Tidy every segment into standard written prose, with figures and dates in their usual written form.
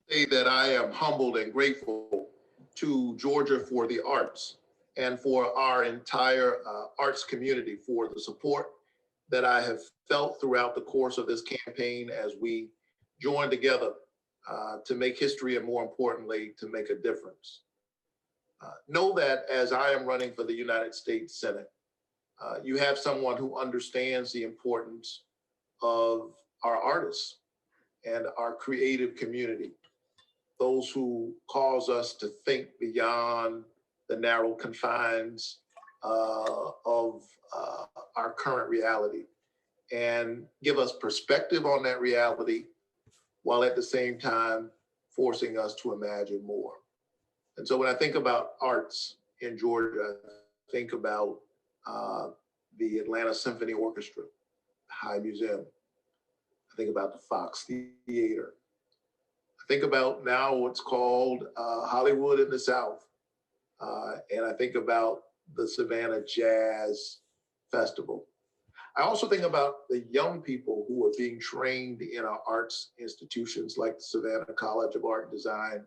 Say that I am humbled and grateful to Georgia for the arts and for our entire arts community for the support that I have felt throughout the course of this campaign as we join together to make history and, more importantly, to make a difference. Know that as I am running for the United States Senate, you have someone who understands the importance of our artists and our creative community, those who cause us to think beyond the narrow confines of our current reality and give us perspective on that reality while at the same time forcing us to imagine more. And so when I think about arts in Georgia, I think about the Atlanta Symphony Orchestra, High Museum. I think about the Fox Theater. I think about now what's called Hollywood in the South. And I think about the Savannah Jazz Festival. I also think about the young people who are being trained in our arts institutions like the Savannah College of Art and Design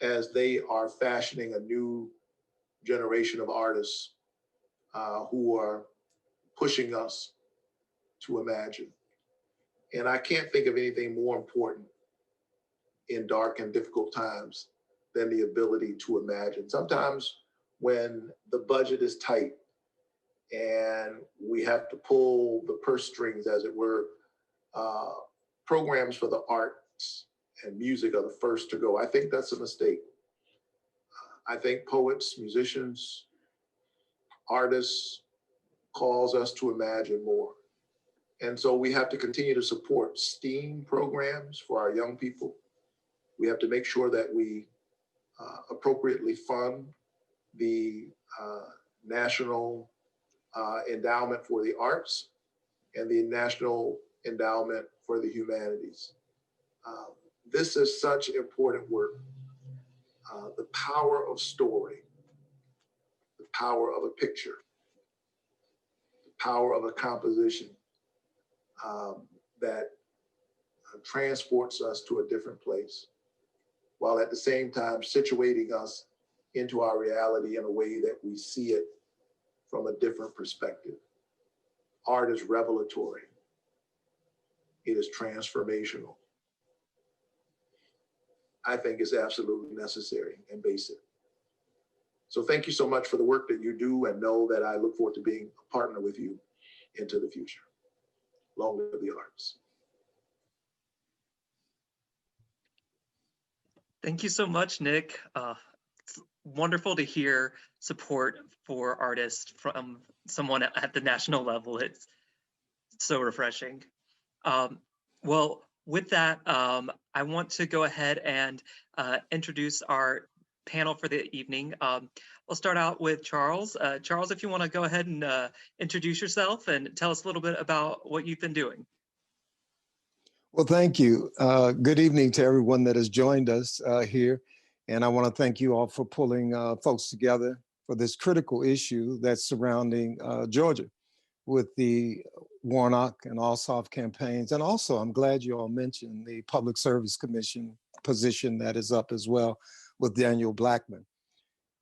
as they are fashioning a new generation of artists who are pushing us to imagine. And I can't think of anything more important in dark and difficult times than the ability to imagine. Sometimes when the budget is tight and we have to pull the purse strings, as it were, programs for the arts and music are the first to go. I think that's a mistake. I think poets, musicians, artists calls us to imagine more. And so we have to continue to support STEAM programs for our young people. We have to make sure that we appropriately fund the National Endowment for the Arts and the National Endowment for the Humanities. This is such important work. The power of story, the power of a picture, the power of a composition that transports us to a different place, while at the same time situating us into our reality in a way that we see it from a different perspective. Art is revelatory. It is transformational. I think it's absolutely necessary and basic. So thank you so much for the work that you do, and know that I look forward to being a partner with you into the future. Long live the arts. Thank you so much, Nick. It's wonderful to hear support for artists from someone at the national level. It's so refreshing. Well, with that, I want to go ahead and introduce our panel for the evening. We'll start out with Charles. Charles, if you want to go ahead and introduce yourself and tell us a little bit about what you've been doing. Well, thank you. Good evening to everyone that has joined us here. And I want to thank you all for pulling folks together for this critical issue that's surrounding Georgia with the Warnock and Ossoff campaigns. And also, I'm glad you all mentioned the Public Service Commission position that is up as well with Daniel Blackman.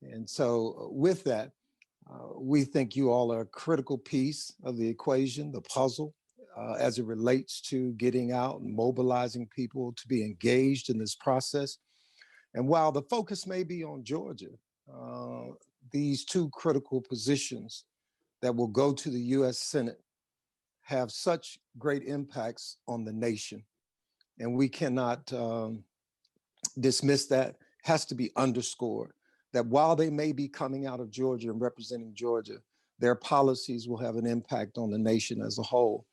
And so with that, we think you all are a critical piece of the equation, the puzzle, as it relates to getting out and mobilizing people to be engaged in this process. And while the focus may be on Georgia, these two critical positions that will go to the US Senate have such great impacts on the nation. And we cannot dismiss that. Has to be underscored that while they may be coming out of Georgia and representing Georgia, their policies will have an impact on the nation as a whole.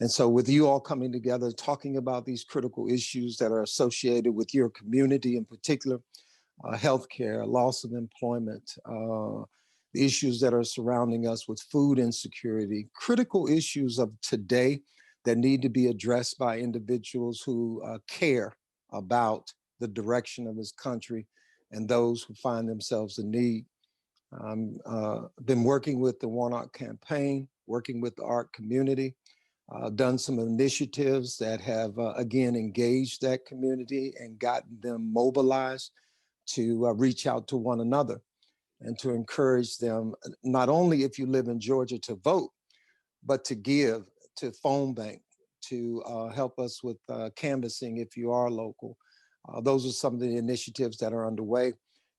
And so with you all coming together, talking about these critical issues that are associated with your community in particular, healthcare, loss of employment, the issues that are surrounding us with food insecurity, critical issues of today that need to be addressed by individuals who care about the direction of this country and those who find themselves in need. Been working with the Warnock campaign, working with the art community, done some initiatives that have, again, engaged that community and gotten them mobilized to reach out to one another and to encourage them, not only if you live in Georgia to vote, but to give, to phone bank, to help us with canvassing if you are local. Those are some of the initiatives that are underway.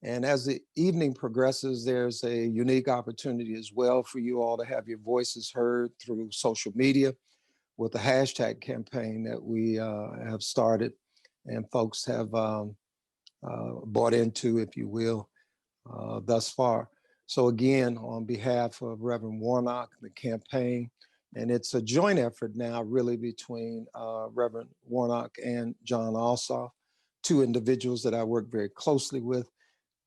And as the evening progresses, there's a unique opportunity as well for you all to have your voices heard through social media with the hashtag campaign that we have started and folks have bought into, if you will, thus far. So again, on behalf of Reverend Warnock, the campaign, and it's a joint effort now really between Reverend Warnock and John Ossoff, two individuals that I work very closely with.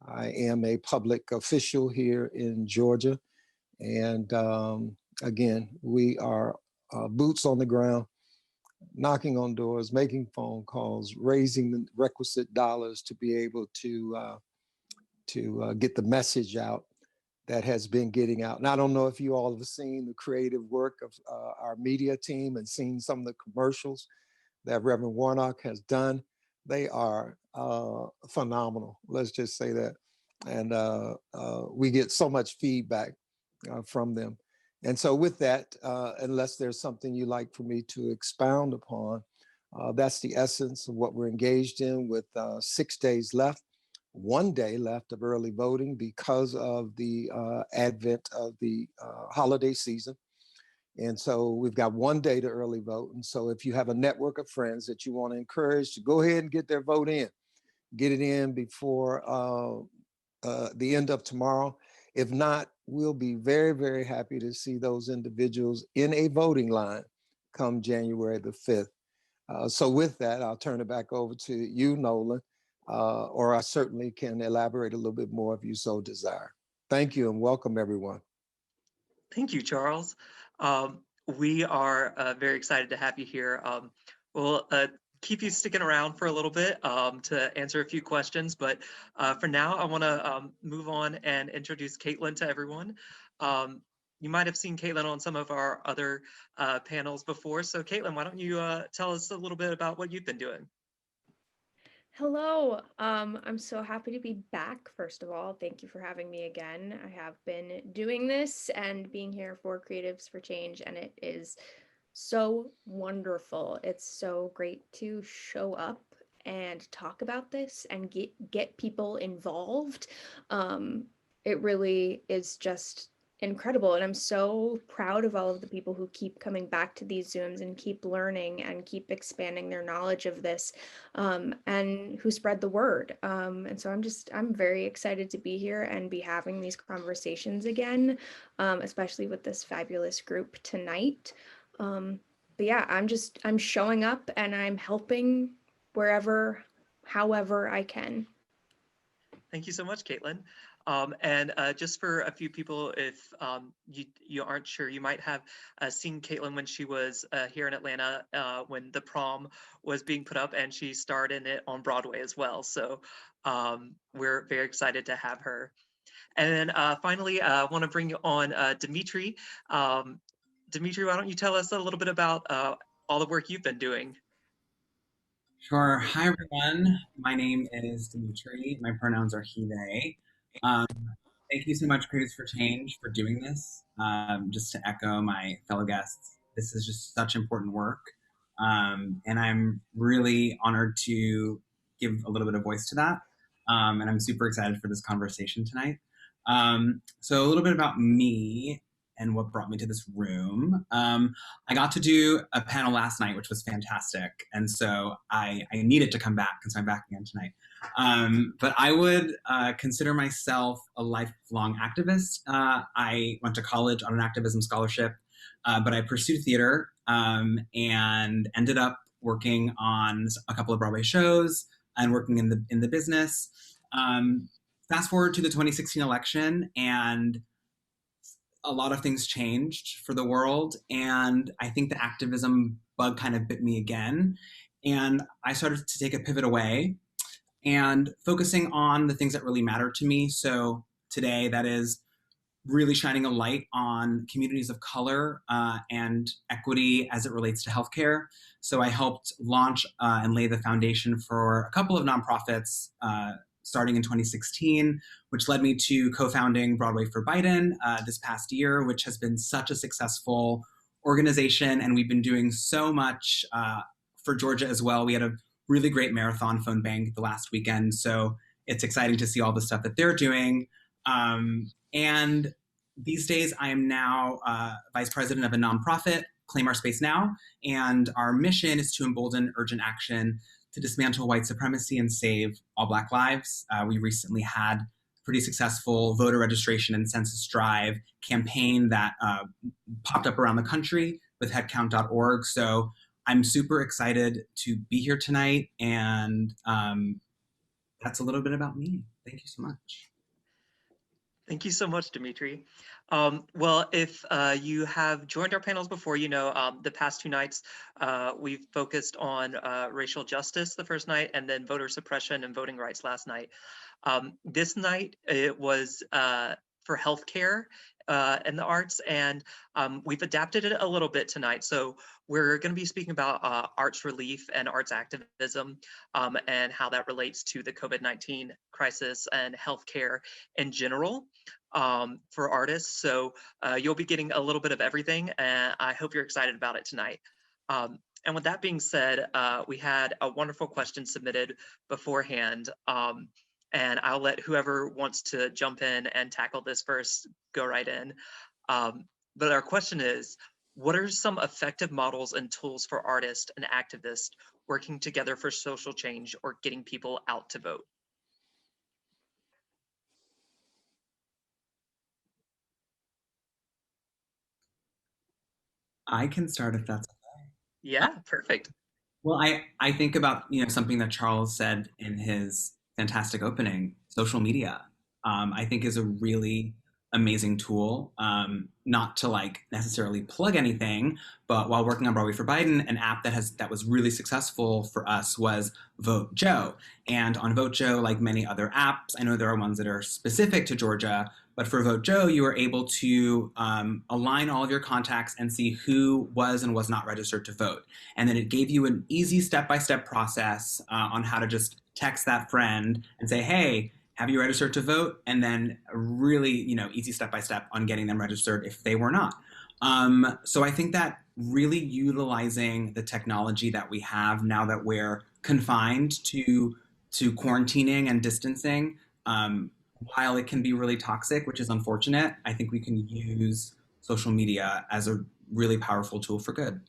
I am a public official here in Georgia. And again, we are boots on the ground, knocking on doors, making phone calls, raising the requisite dollars to be able to get the message out that has been getting out. And I don't know if you all have seen the creative work of our media team and seen some of the commercials that Reverend Warnock has done. They are phenomenal, let's just say that. And we get so much feedback from them. And so with that, unless there's something you'd like for me to expound upon, that's the essence of what we're engaged in with 6 days left. 1 day left of early voting because of the advent of the holiday season. And so we've got 1 day to early vote. And so if you have a network of friends that you want to encourage to go ahead and get their vote in, get it in before the end of tomorrow. If not, we'll be very, very happy to see those individuals in a voting line come January the 5th. So with that, I'll turn it back over to you, Nolan, or I certainly can elaborate a little bit more if you so desire. Thank you and welcome everyone. Thank you, Charles. We are very excited to have you here. We'll keep you sticking around for a little bit to answer a few questions, but for now, I want to move on and introduce Caitlin to everyone. You might have seen Caitlin on some of our other panels before. So Caitlin, why don't you tell us a little bit about what you've been doing? Hello, I'm so happy to be back. First of all, thank you for having me again. I have been doing this and being here for Creatives for Change, and it is so wonderful. It's so great to show up and talk about this and get people involved. It really is just incredible, and I'm so proud of all of the people who keep coming back to these Zooms and keep learning and keep expanding their knowledge of this, and who spread the word. And so I'm very excited to be here and be having these conversations again, especially with this fabulous group tonight. But yeah, I'm showing up and I'm helping wherever, however I can. Thank you so much, Caitlin. And just for a few people, if you aren't sure, you might have seen Caitlin when she was here in Atlanta when the Prom was being put up, and she starred in it on Broadway as well. So we're very excited to have her. And then finally, I want to bring on Dimitri. Dimitri, why don't you tell us a little bit about all the work you've been doing? Sure. Hi, everyone. My name is Dimitri. My pronouns are he, they. Thank you so much, Creatives for Change, for doing this. Just to echo my fellow guests, this is just such important work. And I'm really honored to give a little bit of voice to that. And I'm super excited for this conversation tonight. So a little bit about me and what brought me to this room. I got to do a panel last night, which was fantastic. And so I needed to come back, and so I'm back again tonight. But I would consider myself a lifelong activist. I went to college on an activism scholarship, but I pursued theater and ended up working on a couple of Broadway shows and working in the business. Fast forward to the 2016 election, and a lot of things changed for the world. And I think the activism bug kind of bit me again. And I started to take a pivot away and focusing on the things that really matter to me. So today, that is really shining a light on communities of color and equity as it relates to healthcare. So I helped launch and lay the foundation for a couple of nonprofits starting in 2016, which led me to co-founding Broadway for Biden this past year, which has been such a successful organization. And we've been doing so much for Georgia as well. We had a really great marathon phone bank the last weekend. So it's exciting to see all the stuff that they're doing. And these days, I am now vice president of a nonprofit, Claim Our Space Now, and our mission is to embolden urgent action to dismantle white supremacy and save all Black lives. We recently had a pretty successful voter registration and census drive campaign that popped up around the country with headcount.org. So I'm super excited to be here tonight, and that's a little bit about me. Thank you so much. Thank you so much, Dimitri. Well, if you have joined our panels before, you know the past 2 nights we've focused on racial justice the first night, and then voter suppression and voting rights last night. This night it was for healthcare and the arts, and we've adapted it a little bit tonight. So we're going to be speaking about arts relief and arts activism and how that relates to the COVID-19 crisis and healthcare in general for artists. So you'll be getting a little bit of everything, and I hope you're excited about it tonight. And with that being said, we had a wonderful question submitted beforehand. And I'll let whoever wants to jump in and tackle this first go right in. But our question is, what are some effective models and tools for artists and activists working together for social change or getting people out to vote? I can start if that's okay. Yeah, perfect. Well, I think about, something that Charles said in his fantastic opening. Social media, I think, is a really amazing tool. Not to necessarily plug anything, but while working on Broadway for Biden, an app that was really successful for us was Vote Joe. And on Vote Joe, like many other apps, I know there are ones that are specific to Georgia, but for Vote Joe, you were able to align all of your contacts and see who was and was not registered to vote. And then it gave you an easy step-by-step process on how to just text that friend and say, hey, have you registered to vote? And then really, easy step-by-step on getting them registered if they were not. So I think that really utilizing the technology that we have now that we're confined to quarantining and distancing, while it can be really toxic, which is unfortunate, I think we can use social media as a really powerful tool for good.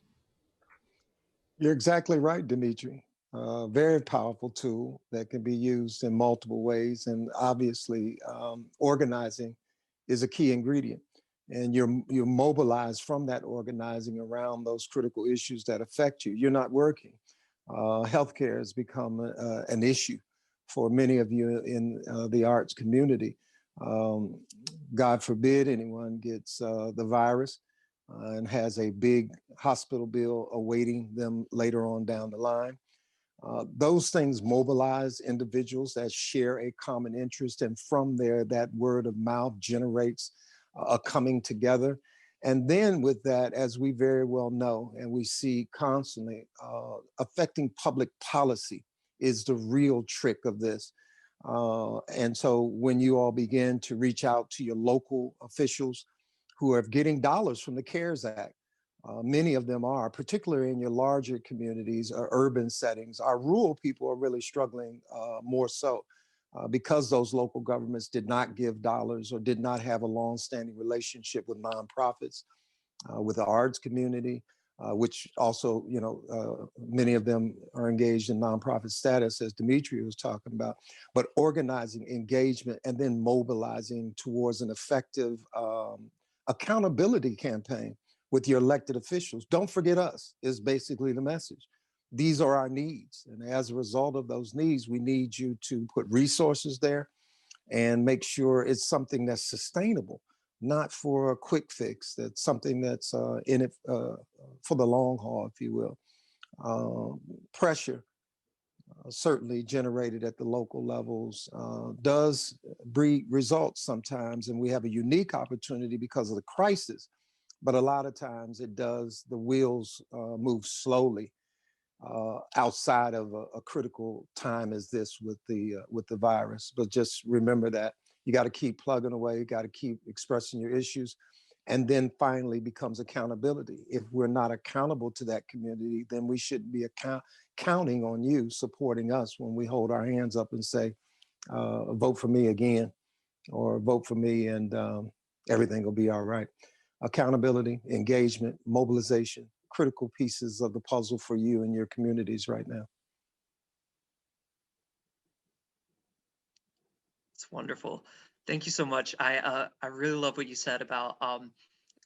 You're exactly right, Dimitri. Very powerful tool that can be used in multiple ways. And obviously, organizing is a key ingredient. And you're mobilized from that organizing around those critical issues that affect you. You're not working. Healthcare has become an issue for many of you in the arts community. God forbid anyone gets the virus and has a big hospital bill awaiting them later on down the line. Those things mobilize individuals that share a common interest, and from there, that word of mouth generates a coming together. And then with that, as we very well know, and we see constantly, affecting public policy is the real trick of this. And so when you all begin to reach out to your local officials who are getting dollars from the CARES Act, many of them are, particularly in your larger communities or urban settings. Our rural people are really struggling more so because those local governments did not give dollars or did not have a long-standing relationship with nonprofits, with the arts community, which also, many of them are engaged in nonprofit status, as Dimitri was talking about, but organizing engagement and then mobilizing towards an effective accountability campaign with your elected officials. Don't forget us is basically the message. These are our needs. And as a result of those needs, we need you to put resources there and make sure it's something that's sustainable, not for a quick fix. That's something that's in it for the long haul, if you will. Pressure certainly generated at the local levels does breed results sometimes, and we have a unique opportunity because of the crisis. But a lot of times it does, the wheels move slowly outside of a critical time as this with the virus. But just remember that you got to keep plugging away, you got to keep expressing your issues, and then finally becomes accountability. If we're not accountable to that community, then we shouldn't be counting on you supporting us when we hold our hands up and say, vote for me again, or vote for me and everything will be all right. Accountability, engagement, mobilization, critical pieces of the puzzle for you and your communities right now. It's wonderful. Thank you so much. I really love what you said about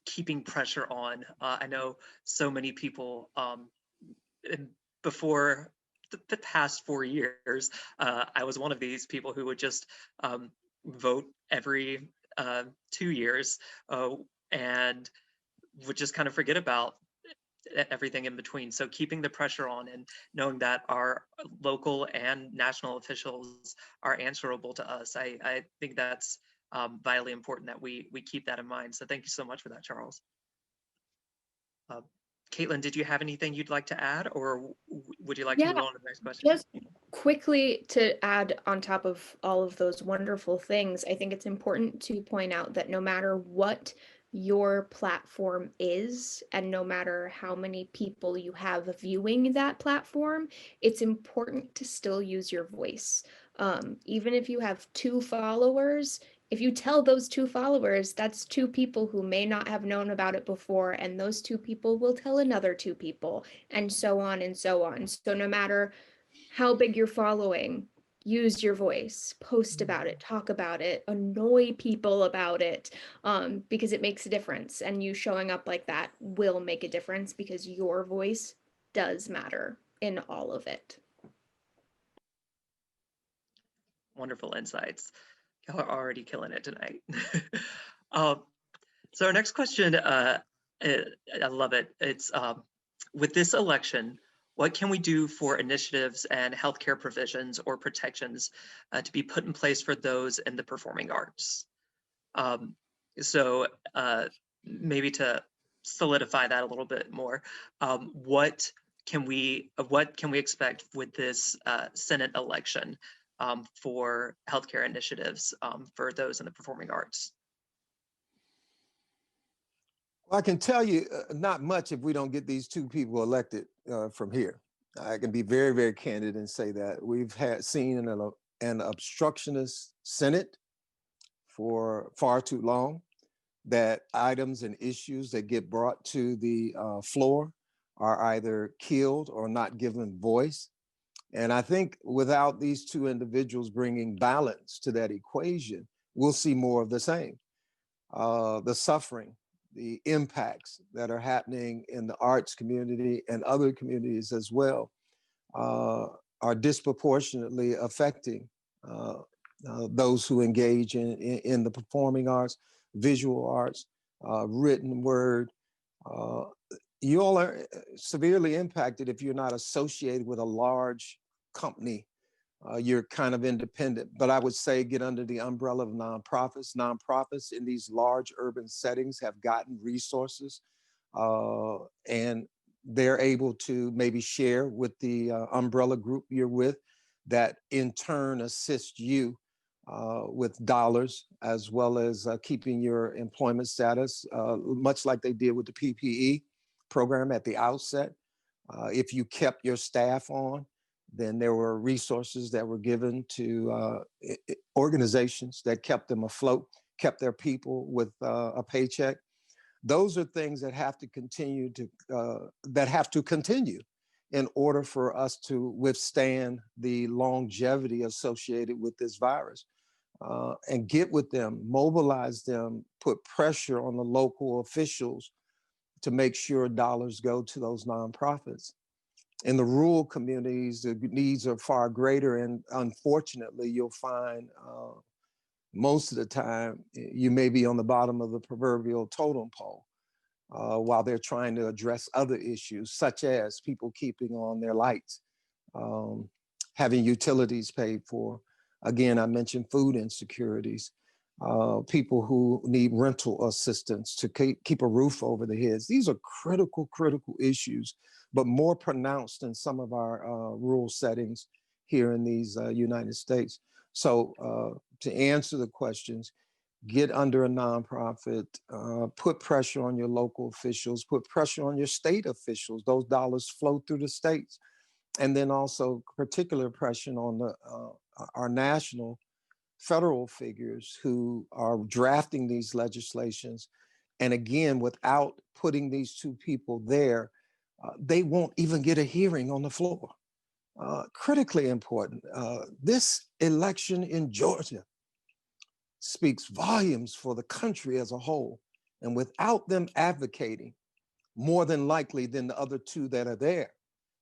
keeping pressure on. I know so many people before the past 4 years, I was one of these people who would just vote every 2 years and would just kind of forget about everything in between. So keeping the pressure on and knowing that our local and national officials are answerable to us, I think that's vitally important that we keep that in mind. So thank you so much for that, Charles. Caitlin, did you have anything you'd like to add, or would you like to move on to the next question? Just quickly to add on top of all of those wonderful things, I think it's important to point out that no matter what your platform is, and no matter how many people you have viewing that platform, it's important to still use your voice. Even if you have 2 followers, if you tell those 2 followers, that's 2 people who may not have known about it before, and those 2 people will tell another 2 people, and so on and so on. So no matter how big your following, use your voice, post about it, talk about it, annoy people about it, because it makes a difference. And you showing up like that will make a difference because your voice does matter in all of it. Wonderful insights. Y'all are already killing it tonight. So our next question, I love it. It's with this election, what can we do for initiatives and healthcare provisions or protections to be put in place for those in the performing arts? So maybe to solidify that a little bit more, what can we expect with this Senate election for healthcare initiatives for those in the performing arts? Well, I can tell you not much if we don't get these 2 people elected from here. I can be very, very candid and say that we've seen an obstructionist Senate for far too long, that items and issues that get brought to the floor are either killed or not given voice. And I think without these 2 individuals bringing balance to that equation, we'll see more of the same. The suffering, the impacts that are happening in the arts community and other communities as well are disproportionately affecting those who engage in the performing arts, visual arts, written word. You all are severely impacted if you're not associated with a large company. You're kind of independent, but I would say get under the umbrella of nonprofits. Nonprofits in these large urban settings have gotten resources and they're able to maybe share with the umbrella group you're with, that in turn assist you with dollars, as well as keeping your employment status, much like they did with the PPE program at the outset. If you kept your staff on, then there were resources that were given to organizations that kept them afloat, kept their people with a paycheck. Those are things that have to continue in order for us to withstand the longevity associated with this virus. And get with them, mobilize them, put pressure on the local officials to make sure dollars go to those nonprofits. In the rural communities, the needs are far greater, and unfortunately, you'll find most of the time you may be on the bottom of the proverbial totem pole while they're trying to address other issues, such as people keeping on their lights, having utilities paid for, Again, I mentioned food insecurities, people who need rental assistance to keep a roof over their heads. These are critical, critical issues, but more pronounced in some of our rural settings here in these United States. So to answer the questions, get under a nonprofit, put pressure on your local officials, put pressure on your state officials. Those dollars flow through the states. And then also particular pressure on our national federal figures who are drafting these legislations. And again, without putting these two people there, they won't even get a hearing on the floor. Critically important, this election in Georgia speaks volumes for the country as a whole. And without them advocating, more than likely than the other two that are there,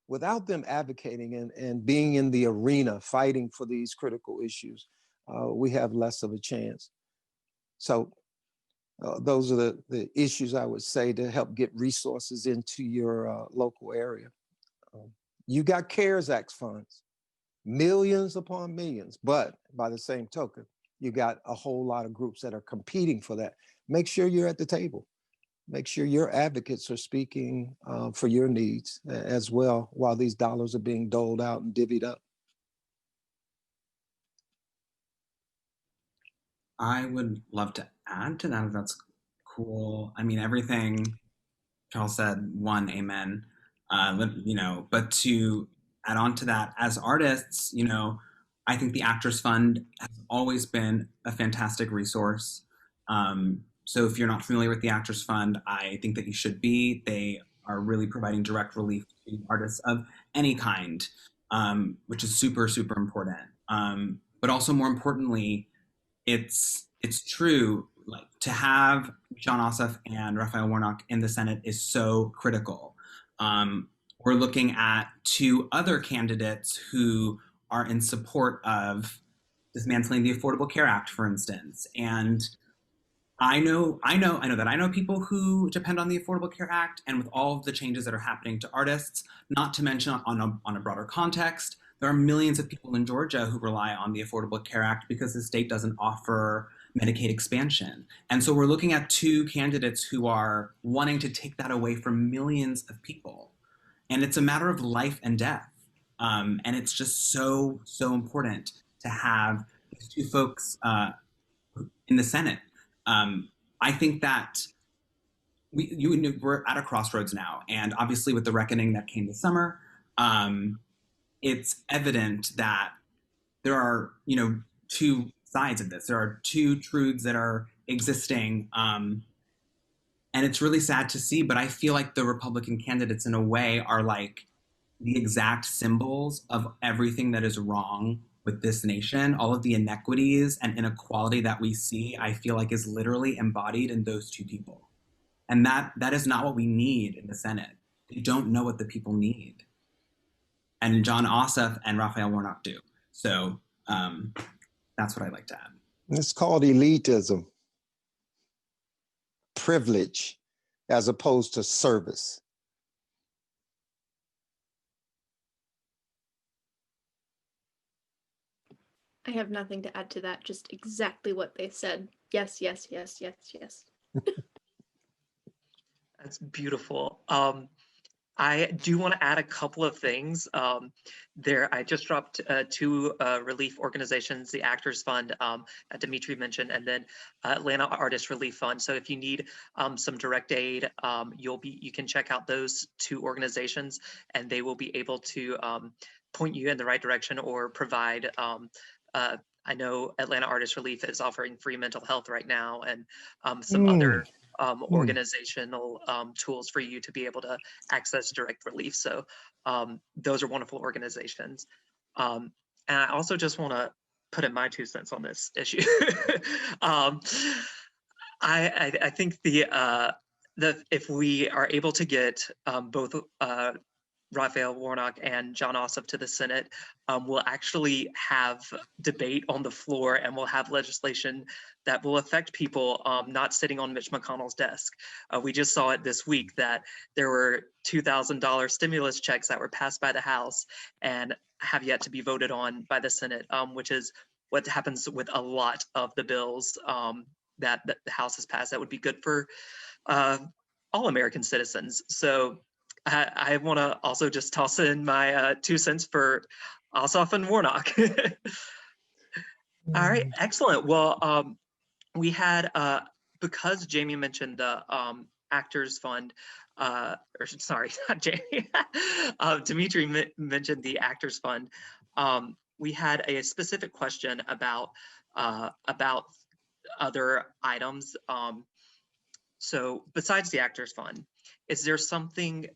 without them advocating and being in the arena fighting for these critical issues, we have less of a chance. So those are the issues I would say to help get resources into your local area. You got CARES Act funds, millions upon millions, but by the same token, you got a whole lot of groups that are competing for that. Make sure you're at the table. Make sure your advocates are speaking for your needs as well while these dollars are being doled out and divvied up. I would love to add to that if that's cool. I mean, everything Charles said, one, amen. But to add on to that, as artists, I think the Actors Fund has always been a fantastic resource. So if you're not familiar with the Actors Fund, I think that you should be. They are really providing direct relief to artists of any kind, which is super, super important. But also more importantly, it's true, like to have Jon Ossoff and Raphael Warnock in the Senate is so critical. We're looking at two other candidates who are in support of dismantling the Affordable Care Act, for instance. And I know people who depend on the Affordable Care Act, and with all of the changes that are happening to artists, not to mention on a broader context, there are millions of people in Georgia who rely on the Affordable Care Act because the state doesn't offer Medicaid expansion. And so we're looking at two candidates who are wanting to take that away from millions of people. And it's a matter of life and death. And it's just so, so important to have these two folks in the Senate. I think that we're at a crossroads now. And obviously with the reckoning that came this summer, it's evident that there are, two sides of this. There are two truths that are existing. And it's really sad to see, but I feel like the Republican candidates in a way are like the exact symbols of everything that is wrong with this nation. All of the inequities and inequality that we see, I feel like is literally embodied in those two people. And that is not what we need in the Senate. They don't know what the people need. And Jon Ossoff and Raphael Warnock do. So that's what I'd like to add. It's called elitism, privilege, as opposed to service. I have nothing to add to that, just exactly what they said. Yes, yes, yes, yes, yes. That's beautiful. I do want to add a couple of things. I just dropped two relief organizations, the Actors Fund that Dimitri mentioned, and then Atlanta Artist Relief Fund. So if you need some direct aid, you can check out those two organizations, and they will be able to point you in the right direction or provide. I know Atlanta Artist Relief is offering free mental health right now, and some other organizational tools for you to be able to access direct relief. So those are wonderful organizations. And I also just want to put in my 2 cents on this issue. I think if we are able to get both Raphael Warnock and Jon Ossoff to the Senate, we'll actually have debate on the floor, and we'll have legislation that will affect people not sitting on Mitch McConnell's desk. We just saw it this week that there were $2,000 stimulus checks that were passed by the House and have yet to be voted on by the Senate, which is what happens with a lot of the bills that the House has passed that would be good for all American citizens. So I want to also just toss in my 2 cents for Ossoff and Warnock. All right, excellent. Well, we had, because Jamie mentioned the Actors Fund, or sorry, not Jamie, Dimitri mentioned the Actors Fund. We had a specific question about other items. So besides the Actors Fund, is there something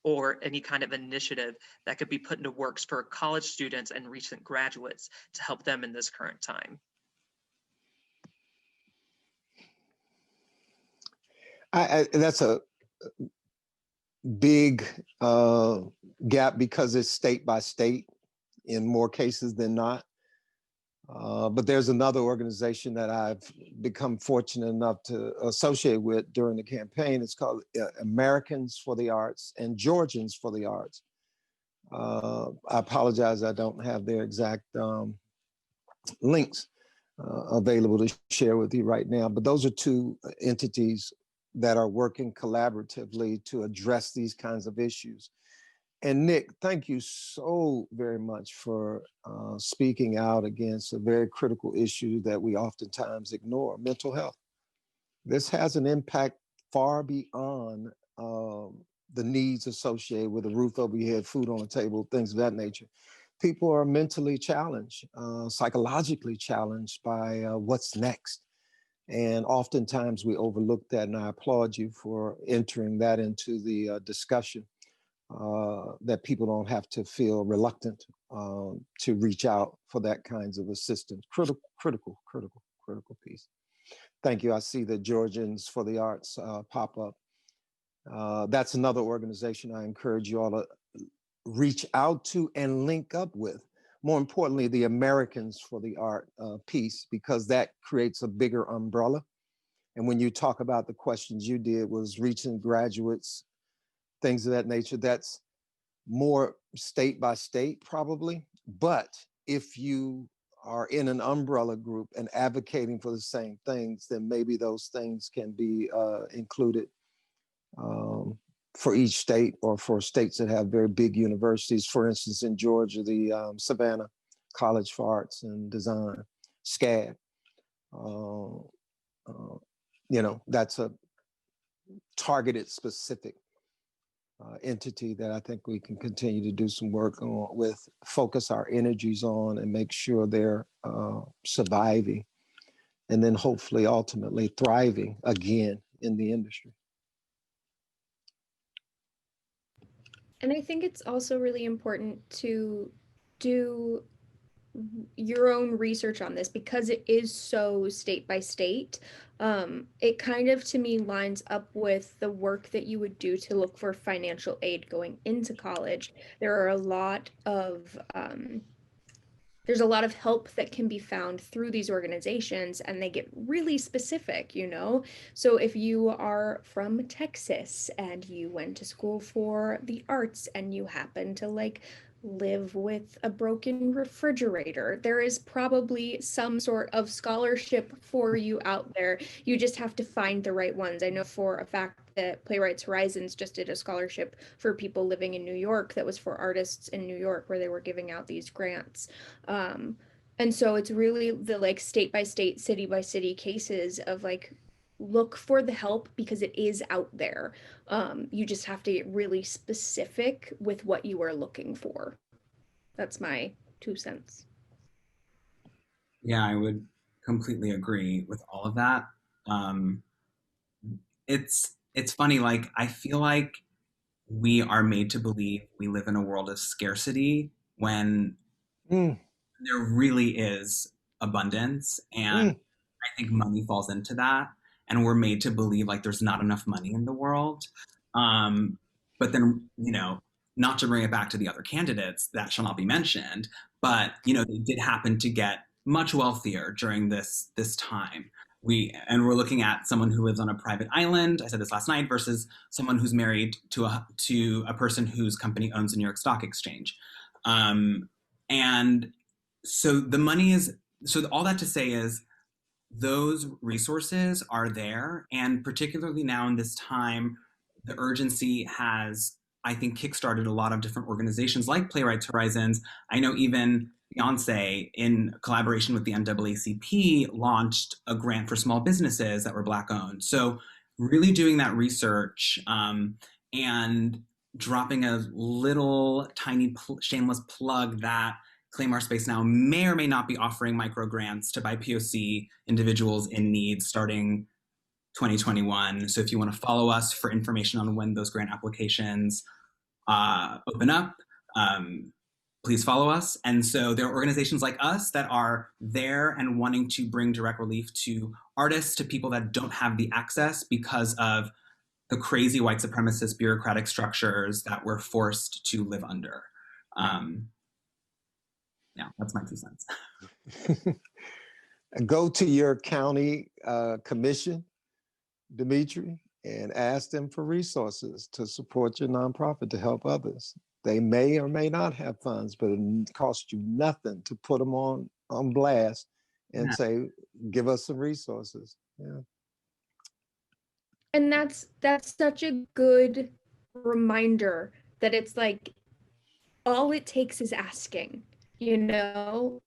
or any kind of initiative that could be put into works for college students and recent graduates to help them in this current time? That's a big gap because it's state by state in more cases than not. But there's another organization that I've become fortunate enough to associate with during the campaign. It's called Americans for the Arts and Georgians for the Arts. I apologize, I don't have their exact links available to share with you right now, but those are 2 entities that are working collaboratively to address these kinds of issues. And Nick, thank you so very much for speaking out against a very critical issue that we oftentimes ignore, mental health. This has an impact far beyond the needs associated with a roof over your head, food on the table, things of that nature. People are mentally challenged, psychologically challenged by what's next. And oftentimes we overlook that, and I applaud you for entering that into the discussion. That people don't have to feel reluctant to reach out for that kinds of assistance. Critical piece. Thank you. I see the Georgians for the Arts pop up. That's another organization I encourage you all to reach out to and link up with. More importantly, the Americans for the Art piece, because that creates a bigger umbrella. And when you talk about the questions you did was reaching graduates, things of that nature, that's more state by state probably. But if you are in an umbrella group and advocating for the same things, then maybe those things can be included for each state or for states that have very big universities. For instance, in Georgia, the Savannah College for Arts and Design, SCAD. That's a targeted specific entity that I think we can continue to do some work on with, focus our energies on, and make sure they're surviving, and then hopefully ultimately thriving again in the industry. And I think it's also really important to do your own research on this because it is so state by state. It kind of, to me, lines up with the work that you would do to look for financial aid going into college. There are a lot of there's a lot of help that can be found through these organizations, and they get really specific, you know? So if you are from Texas and you went to school for the arts and you happen to live with a broken refrigerator, there is probably some sort of scholarship for you out there. You just have to find the right ones. I know for a fact that Playwrights Horizons just did a scholarship for people living in New York that was for artists in New York, where they were giving out these grants. And so it's really the state by state, city by city cases of look for the help because it is out there. You just have to get really specific with what you are looking for. That's my 2 cents. Yeah, I would completely agree with all of that. It's funny, I feel like we are made to believe we live in a world of scarcity when there really is abundance, and I think money falls into that, and we're made to believe there's not enough money in the world. But then, not to bring it back to the other candidates that shall not be mentioned, but they did happen to get much wealthier during this time. We're looking at someone who lives on a private island, I said this last night, versus someone who's married to a person whose company owns the New York Stock Exchange. And so the money is so all that to say is those resources are there, and particularly now in this time, the urgency has, I think, kickstarted a lot of different organizations like Playwrights Horizons. I know even Beyonce, in collaboration with the NAACP, launched a grant for small businesses that were Black owned. So really doing that research and dropping a little tiny shameless plug that Claim Our Space Now may or may not be offering micro grants to BIPOC individuals in need starting 2021. So if you want to follow us for information on when those grant applications open up, please follow us. And so there are organizations like us that are there and wanting to bring direct relief to artists, to people that don't have the access because of the crazy white supremacist bureaucratic structures that we're forced to live under. Yeah, that's my 2 cents. Go to your county commission, Dimitri, and ask them for resources to support your nonprofit to help others. They may or may not have funds, but it costs you nothing to put them on blast and say, give us some resources. Yeah. And that's such a good reminder that it's like, all it takes is asking, you know,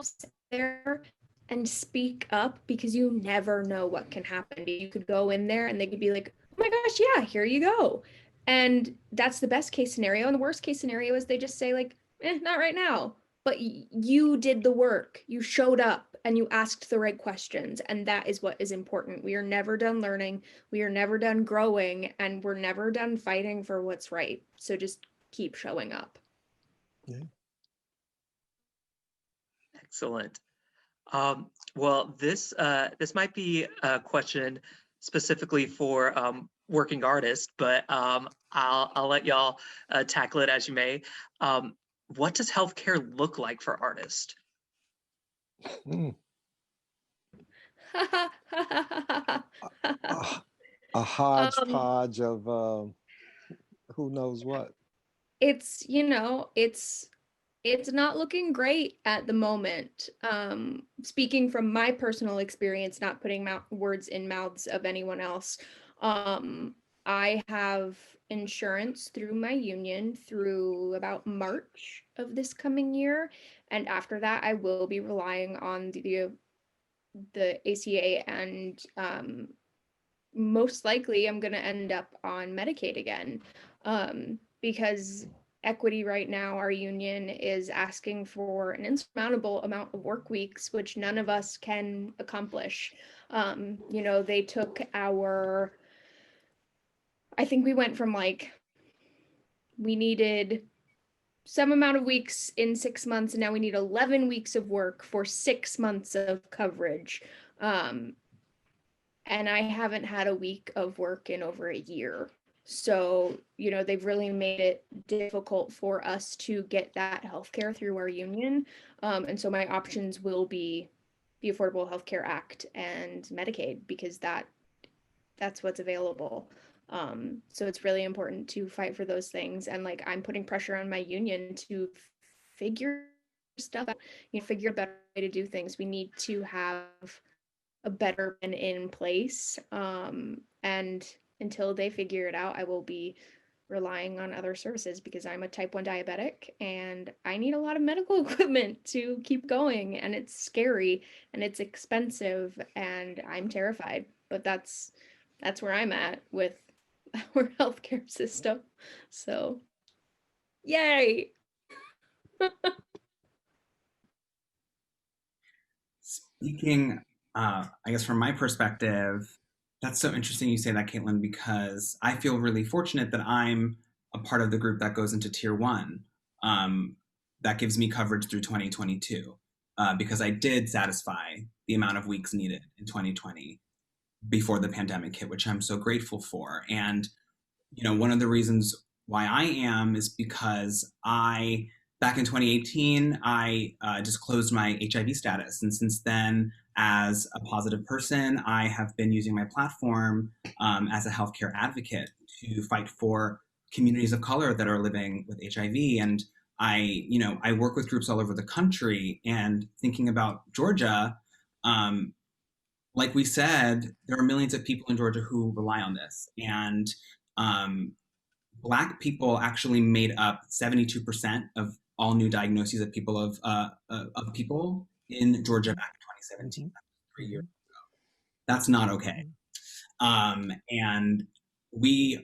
sit there and speak up, because you never know what can happen. You could go in there and they could be like, oh my gosh, yeah, here you go. And that's the best case scenario. And the worst case scenario is they just say like, not right now. But you did the work, you showed up and you asked the right questions. And that is what is important. We are never done learning. We are never done growing, and we're never done fighting for what's right. So just keep showing up. Yeah. Excellent. Well, this might be a question specifically for working artists, but I'll let y'all tackle it as you may. What does healthcare look like for artists? A hodgepodge of who knows what. It's, you know, it's not looking great at the moment. Speaking from my personal experience, not putting words in mouths of anyone else, I have insurance through my union through about March of this coming year. And after that, I will be relying on the ACA, and most likely I'm going to end up on Medicaid again, because equity right now, our union is asking for an insurmountable amount of work weeks, which none of us can accomplish. You know, they took I think we went from like, we needed some amount of weeks in 6 months, and now we need 11 weeks of work for 6 months of coverage. And I haven't had a week of work in over a year. So, you know, they've really made it difficult for us to get that healthcare through our union. And so my options will be the Affordable Health Care Act and Medicaid, because that's what's available. So it's really important to fight for those things. And like, I'm putting pressure on my union to figure stuff out, you know, figure a better way to do things. We need to have a better plan in place. And until they figure it out, I will be relying on other services, because I'm a type 1 diabetic and I need a lot of medical equipment to keep going, and it's scary and it's expensive and I'm terrified. But that's where I'm at with our healthcare system. So yay. Speaking, I guess from my perspective, that's so interesting you say that, Caitlin, because I feel really fortunate that I'm a part of the group that goes into Tier 1. That gives me coverage through 2022, because I did satisfy the amount of weeks needed in 2020 before the pandemic hit, which I'm so grateful for. And, you know, one of the reasons why I am is because back in 2018, I disclosed my HIV status. And since then, as a positive person, I have been using my platform as a healthcare advocate to fight for communities of color that are living with HIV. And I work with groups all over the country, and thinking about Georgia, like we said, there are millions of people in Georgia who rely on this, and Black people actually made up 72% of all new diagnoses of people in Georgia back in 2017, 3 years ago. That's not okay. And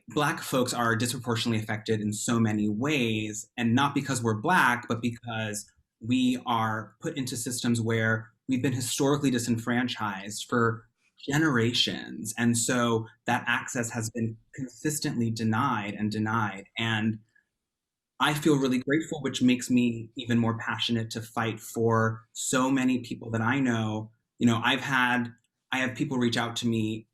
Black folks are disproportionately affected in so many ways, and not because we're Black, but because we are put into systems where we've been historically disenfranchised for generations. And so that access has been consistently denied and denied. And I feel really grateful, which makes me even more passionate to fight for so many people that I know. I have people reach out to me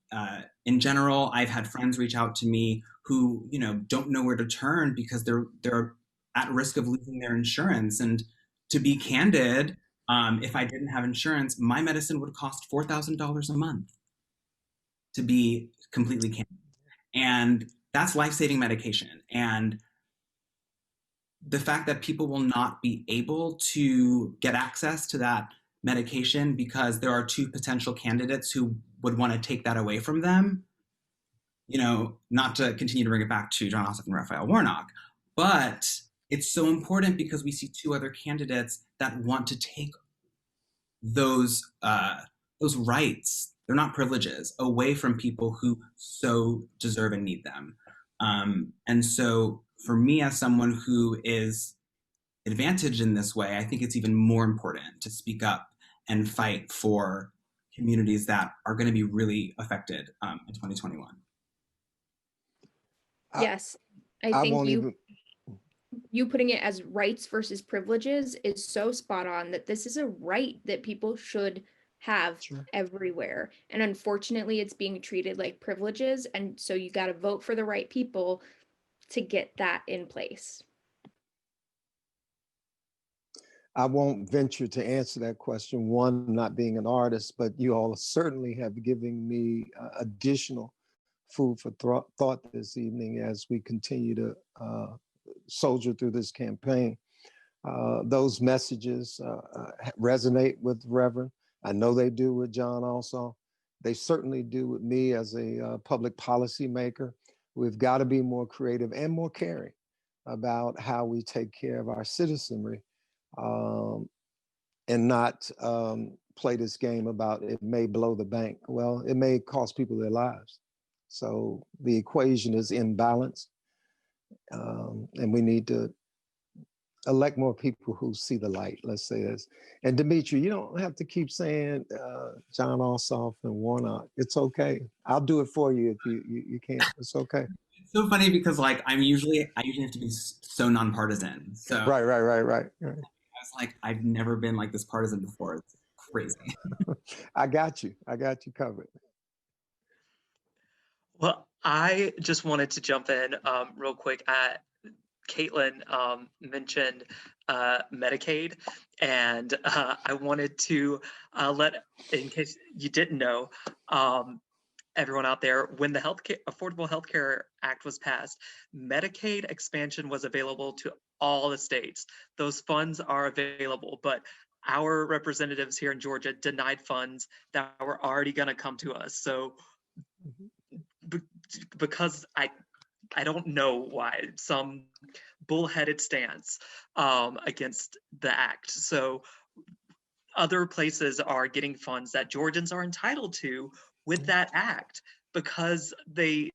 in general. I've had friends reach out to me who, don't know where to turn because they're at risk of losing their insurance. And to be candid, if I didn't have insurance, my medicine would cost $4,000 a month, to be completely candid. And that's life-saving medication. And the fact that people will not be able to get access to that medication because there are two potential candidates who would want to take that away from them, not to continue to bring it back to John Ossoff and Raphael Warnock, but it's so important because we see two other candidates that want to take those rights, they're not privileges, away from people who so deserve and need them. And so for me, as someone who is advantaged in this way, I think it's even more important to speak up and fight for communities that are going to be really affected in 2021. Yes, I think you putting it as rights versus privileges is so spot on, that this is a right that people should have everywhere. And unfortunately, it's being treated like privileges. And so you got to vote for the right people to get that in place. I won't venture to answer that question, one, not being an artist, but you all certainly have given me additional food for thought this evening as we continue to soldier through this campaign. Those messages resonate with Reverend. I know they do with John also. They certainly do with me as a public policy maker. We've got to be more creative and more caring about how we take care of our citizenry, and not play this game about it may blow the bank. Well, it may cost people their lives. So the equation is imbalanced, and we need to elect more people who see the light, let's say this. And Dimitri, you don't have to keep saying John Ossoff and Warnock. It's okay. I'll do it for you if you can't. It's okay. It's so funny because I usually have to be so nonpartisan. So Right. I was like, I've never been like this partisan before. It's crazy. I got you covered. Well, I just wanted to jump in real quick. Caitlin mentioned Medicaid, and I wanted to in case you didn't know, everyone out there, when the Affordable Health Care Act was passed, Medicaid expansion was available to all the states. Those funds are available, but our representatives here in Georgia denied funds that were already going to come to us. So because I don't know why, some bullheaded stance against the act. So other places are getting funds that Georgians are entitled to with that act because they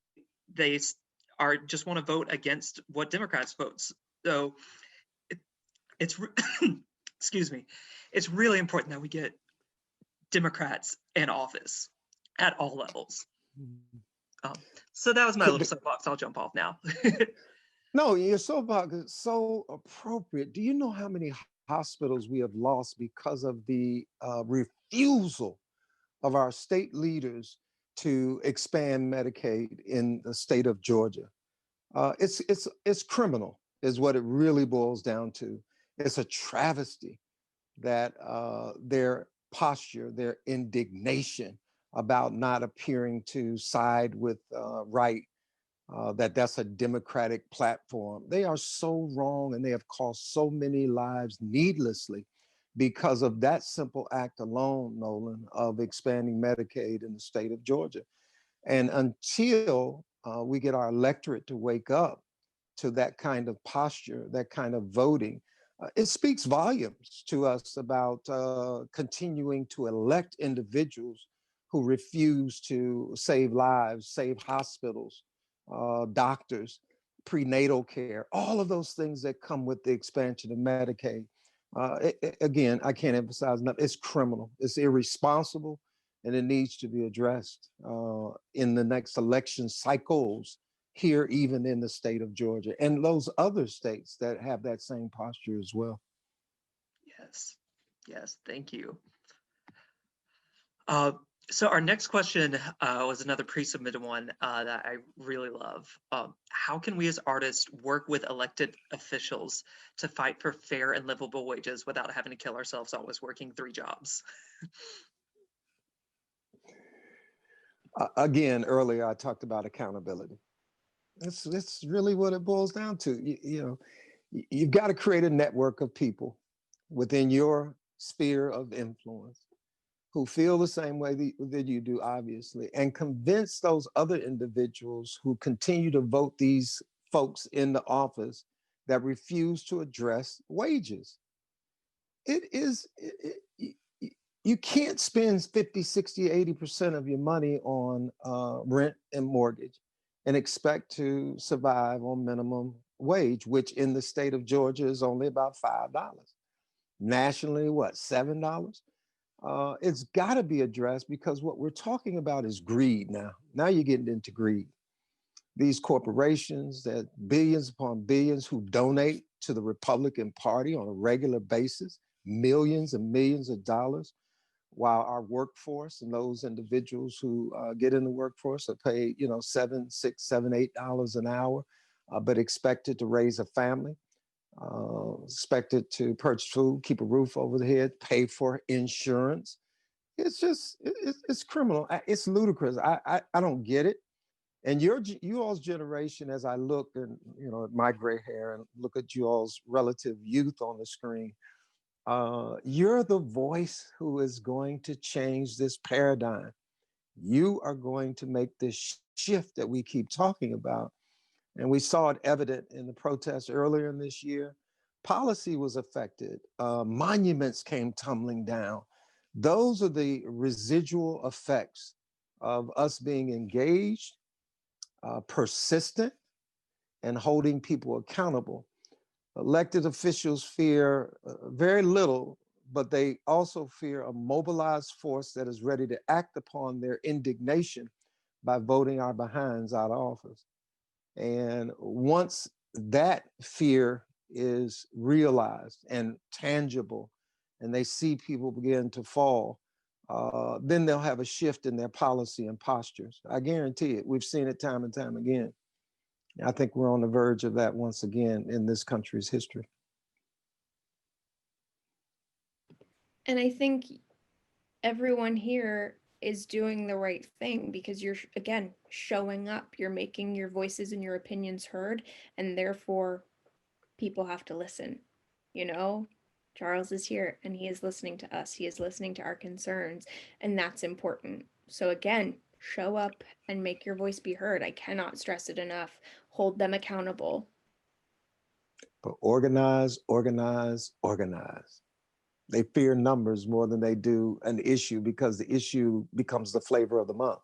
are just want to vote against what Democrats vote. So it's excuse me, it's really important that we get Democrats in office at all levels. So that was my little soapbox. I'll jump off now. No, your soapbox is so appropriate. Do you know how many hospitals we have lost because of the refusal of our state leaders to expand Medicaid in the state of Georgia? It's criminal, is what it really boils down to. It's a travesty that their posture, their indignation about not appearing to side with right that's a democratic platform. They are so wrong, and they have cost so many lives needlessly because of that simple act alone, Nolan, of expanding Medicaid in the state of Georgia. And until we get our electorate to wake up to that kind of posture, that kind of voting, it speaks volumes to us about continuing to elect individuals who refuse to save lives, save hospitals, doctors, prenatal care, all of those things that come with the expansion of Medicaid. Again, I can't emphasize enough, it's criminal, it's irresponsible, and it needs to be addressed in the next election cycles here, even in the state of Georgia and those other states that have that same posture as well. Yes, yes, thank you. So our next question was another pre-submitted one that I really love. How can we as artists work with elected officials to fight for fair and livable wages without having to kill ourselves always working 3 jobs? Again, earlier I talked about accountability. It's really what it boils down to. You've got to create a network of people within your sphere of influence who feel the same way that you do, obviously, and convince those other individuals who continue to vote these folks in the office that refuse to address wages. You can't spend 50, 60, 80% of your money on rent and mortgage and expect to survive on minimum wage, which in the state of Georgia is only about $5. Nationally, what, $7? It's got to be addressed because what we're talking about is greed now. Now you're getting into greed. These corporations that billions upon billions who donate to the Republican Party on a regular basis, millions and millions of dollars, while our workforce and those individuals who get in the workforce are paid, $7, $6, $7, $8 an hour, but expected to raise a family. Expected to purchase food, keep a roof over the head, pay for insurance. It's just, it's criminal. It's ludicrous. I don't get it. And you all's generation, as I look and, at my gray hair and look at you all's relative youth on the screen, you're the voice who is going to change this paradigm. You are going to make this shift that we keep talking about. And we saw it evident in the protests earlier in this year. Policy was affected. Monuments came tumbling down. Those are the residual effects of us being engaged, persistent, and holding people accountable. Elected officials fear very little, but they also fear a mobilized force that is ready to act upon their indignation by voting our behinds out of office. And once that fear is realized and tangible, and they see people begin to fall, then they'll have a shift in their policy and postures. I guarantee it. We've seen it time and time again. I think we're on the verge of that once again in this country's history. And I think everyone here is doing the right thing because you're, again, showing up, you're making your voices and your opinions heard, and therefore people have to listen. Charles is here and he is listening to us. He is listening to our concerns, and that's important. So again, show up and make your voice be heard. I cannot stress it enough. Hold them accountable. But organize, organize, organize. They fear numbers more than they do an issue because the issue becomes the flavor of the month.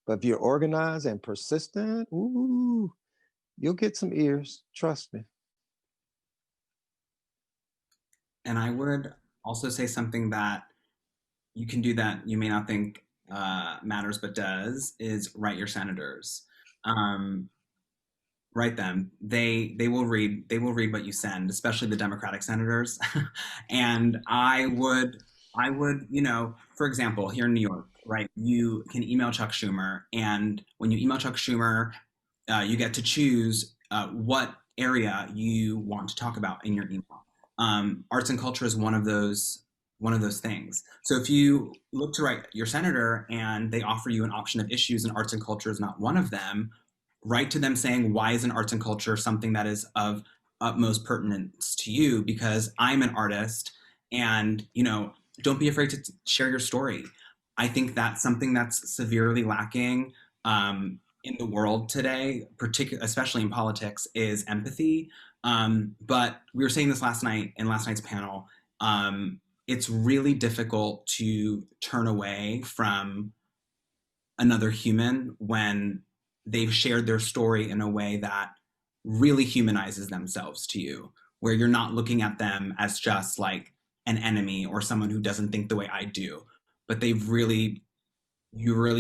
But if you're organized and persistent, ooh, you'll get some ears, trust me. And I would also say something that you can do that you may not think matters but does is write your senators. Write them. They will read what you send, especially the Democratic senators. And I would, for example, here in New York, right, you can email Chuck Schumer, and when you email Chuck Schumer, you get to choose what area you want to talk about in your email. Arts and culture is one of those things. So if you look to write your senator and they offer you an option of issues and arts and culture is not one of them, write to them saying, why isn't arts and culture something that is of utmost pertinence to you? Because I'm an artist, and, you know, don't be afraid to share your story. I think that's something that's severely lacking in the world today, especially in politics, is empathy. But we were saying this last night in last night's panel. It's really difficult to turn away from another human when they've shared their story in a way that really humanizes themselves to you, where you're not looking at them as just like an enemy or someone who doesn't think the way I do, but you're really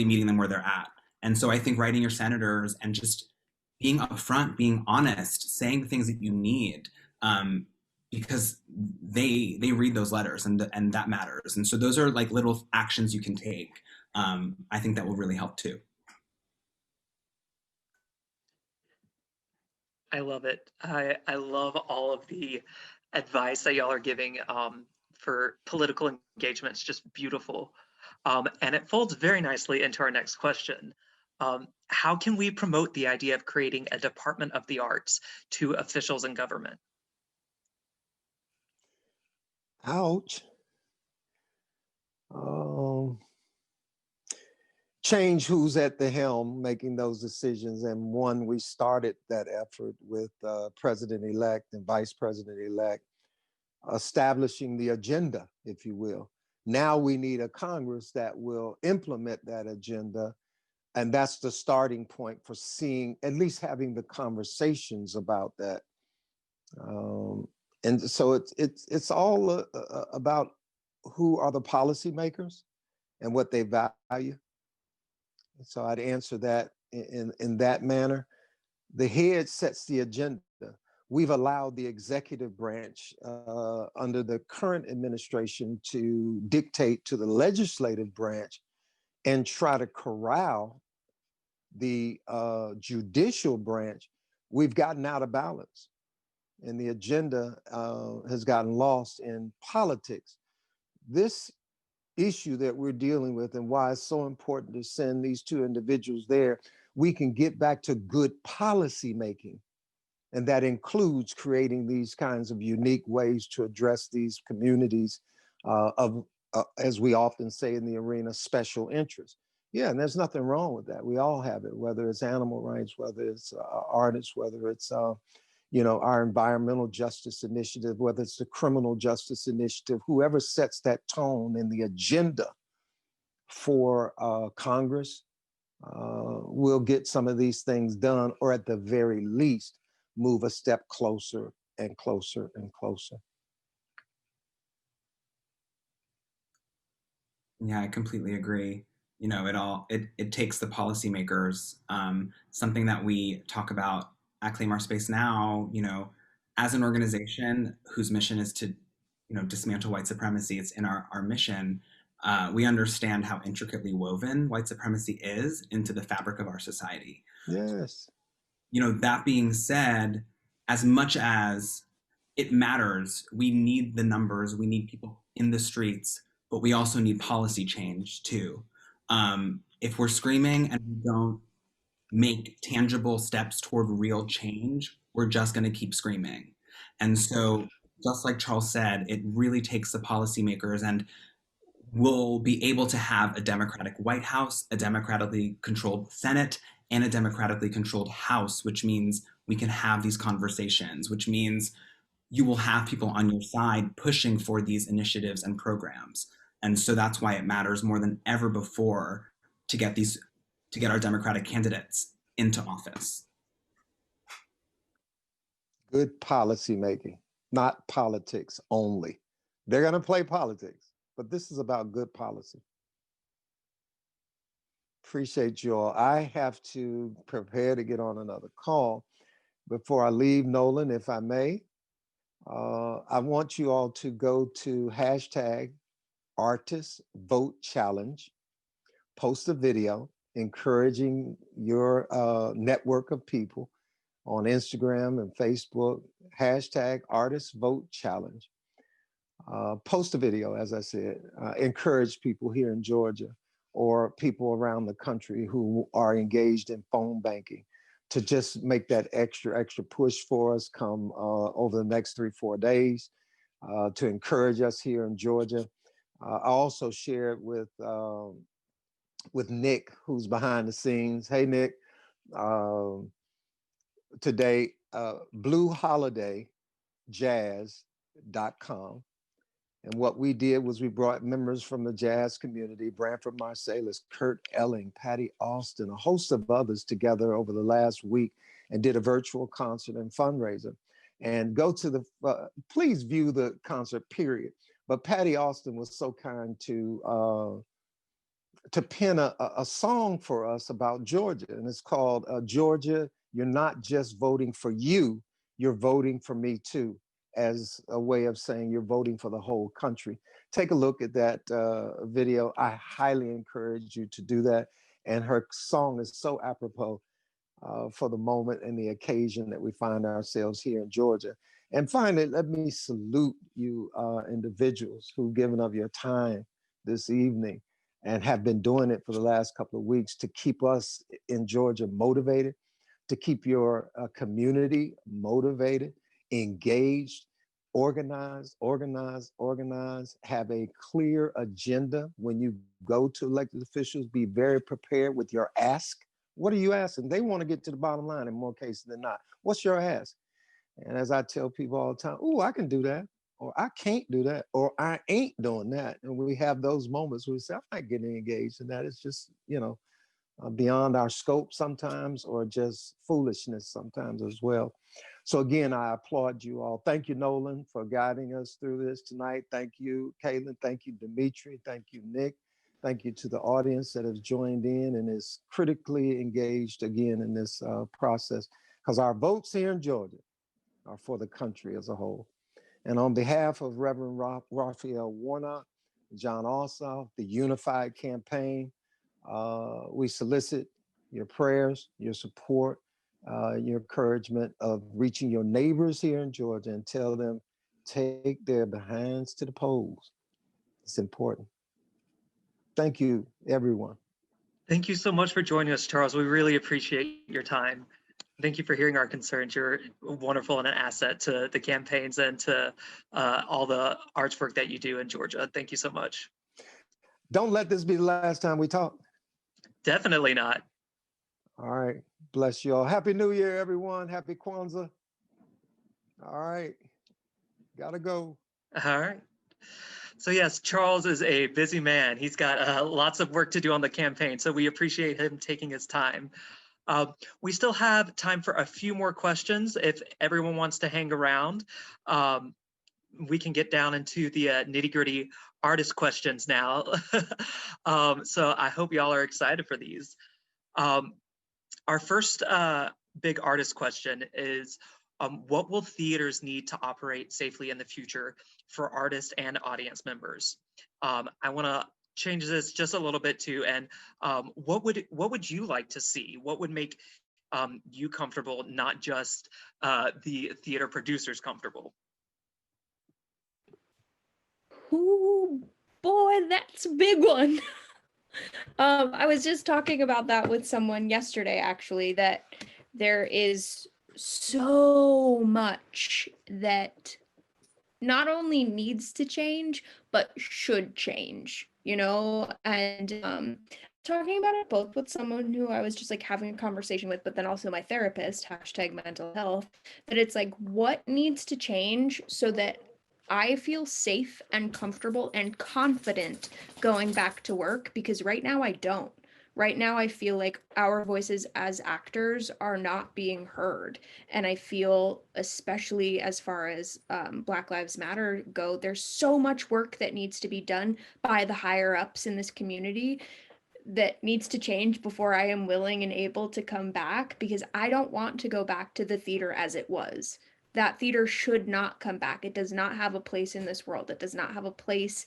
meeting them where they're at. And so I think writing your senators and just being upfront, being honest, saying the things that you need, because they read those letters, and that matters. And so those are like little actions you can take. I think that will really help too. I love it. I love all of the advice that y'all are giving for political engagement. It's just beautiful. And it folds very nicely into our next question. How can we promote the idea of creating a Department of the Arts to officials in government? Ouch. Change who's at the helm making those decisions. And one, we started that effort with President-elect and Vice President-elect establishing the agenda, if you will. Now we need a Congress that will implement that agenda. And that's the starting point for seeing, at least having the conversations about that. And so it's all about who are the policymakers and what they value. So I'd answer that in that manner. The head sets the agenda. We've allowed the executive branch under the current administration to dictate to the legislative branch and try to corral the judicial branch. We've gotten out of balance, and the agenda has gotten lost in politics. This issue that we're dealing with, and why it's so important to send these two individuals there, we can get back to good policy making. And that includes creating these kinds of unique ways to address these communities as we often say in the arena, special interest. Yeah, and there's nothing wrong with that. We all have it, whether it's animal rights, whether it's artists, whether it's our environmental justice initiative, whether it's the criminal justice initiative. Whoever sets that tone in the agenda for Congress will get some of these things done, or at the very least, move a step closer and closer and closer. Yeah, I completely agree. You know, it takes the policymakers. Something that we talk about at Claim Our Space Now, you know, as an organization whose mission is to, you know, dismantle white supremacy. It's in our mission. We understand how intricately woven white supremacy is into the fabric of our society. Yes. You know, that being said, as much as it matters, we need the numbers, we need people in the streets, but we also need policy change too. If we're screaming and we don't make tangible steps toward real change, we're just going to keep screaming. And so, just like Charles said, it really takes the policymakers, and we'll be able to have a Democratic White House, a democratically controlled Senate, and a democratically controlled House, which means we can have these conversations, which means you will have people on your side pushing for these initiatives and programs. And so that's why it matters more than ever before to get our Democratic candidates into office. Good policy making, not politics only. They're going to play politics, but this is about good policy. Appreciate you all. I have to prepare to get on another call. Before I leave, Nolan, if I may, I want you all to go to hashtag Artist Vote Challenge, post a video encouraging your network of people on Instagram and Facebook, hashtag Artist Vote Challenge. Post a video, as I said, encourage people here in Georgia or people around the country who are engaged in phone banking to just make that extra push for us come over the next 3-4 days to encourage us here in Georgia. I also shared with Nick, who's behind the scenes. Hey, Nick, today, blueholidayjazz.com. And what we did was we brought members from the jazz community, Branford Marsalis, Kurt Elling, Patty Austin, a host of others together over the last week and did a virtual concert and fundraiser. And go to the, please view the concert, period. But Patty Austin was so kind to pen a song for us about Georgia. And it's called Georgia, You're Not Just Voting for You, You're Voting for Me Too, as a way of saying you're voting for the whole country. Take a look at that video. I highly encourage you to do that. And her song is so apropos for the moment and the occasion that we find ourselves here in Georgia. And finally, let me salute you individuals who've given up your time this evening and have been doing it for the last couple of weeks to keep us in Georgia motivated, to keep your community motivated, engaged, organized, have a clear agenda. When you go to elected officials, be very prepared with your ask. What are you asking? They want to get to the bottom line in more cases than not. What's your ask? And as I tell people all the time, oh, I can do that, or I can't do that, or I ain't doing that. And we have those moments where we say, I'm not getting engaged in that. It's just, beyond our scope sometimes, or just foolishness sometimes as well. So again, I applaud you all. Thank you, Nolan, for guiding us through this tonight. Thank you, Caitlin. Thank you, Dimitri. Thank you, Nick. Thank you to the audience that has joined in and is critically engaged again in this process, because our votes here in Georgia are for the country as a whole. And on behalf of Reverend Raphael Warnock, John Ossoff, the Unified Campaign, we solicit your prayers, your support, your encouragement of reaching your neighbors here in Georgia and tell them, take their behinds to the polls. It's important. Thank you, everyone. Thank you so much for joining us, Charles. We really appreciate your time. Thank you for hearing our concerns. You're wonderful and an asset to the campaigns and to all the arts work that you do in Georgia. Thank you so much. Don't let this be the last time we talk. Definitely not. All right. Bless you all. Happy New Year, everyone. Happy Kwanzaa. All right. Gotta go. All right. So yes, Charles is a busy man. He's got lots of work to do on the campaign, so we appreciate him taking his time. We still have time for a few more questions. If everyone wants to hang around, we can get down into the nitty-gritty artist questions now. So I hope y'all are excited for these. Our first big artist question is, what will theaters need to operate safely in the future for artists and audience members? I want to change this just a little bit too. And what would you like to see? What would make you comfortable, not just the theater producers comfortable? Ooh, boy, that's a big one. I was just talking about that with someone yesterday, actually, that there is so much that not only needs to change, but should change, and talking about it both with someone who I was just like having a conversation with, but then also my therapist, #mental health, that it's like, what needs to change so that I feel safe and comfortable and confident going back to work? Because right now I don't. Right now I feel like our voices as actors are not being heard. And I feel, especially as far as Black Lives Matter go, there's so much work that needs to be done by the higher ups in this community that needs to change before I am willing and able to come back, because I don't want to go back to the theater as it was. That theater should not come back. It does not have a place in this world. It does not have a place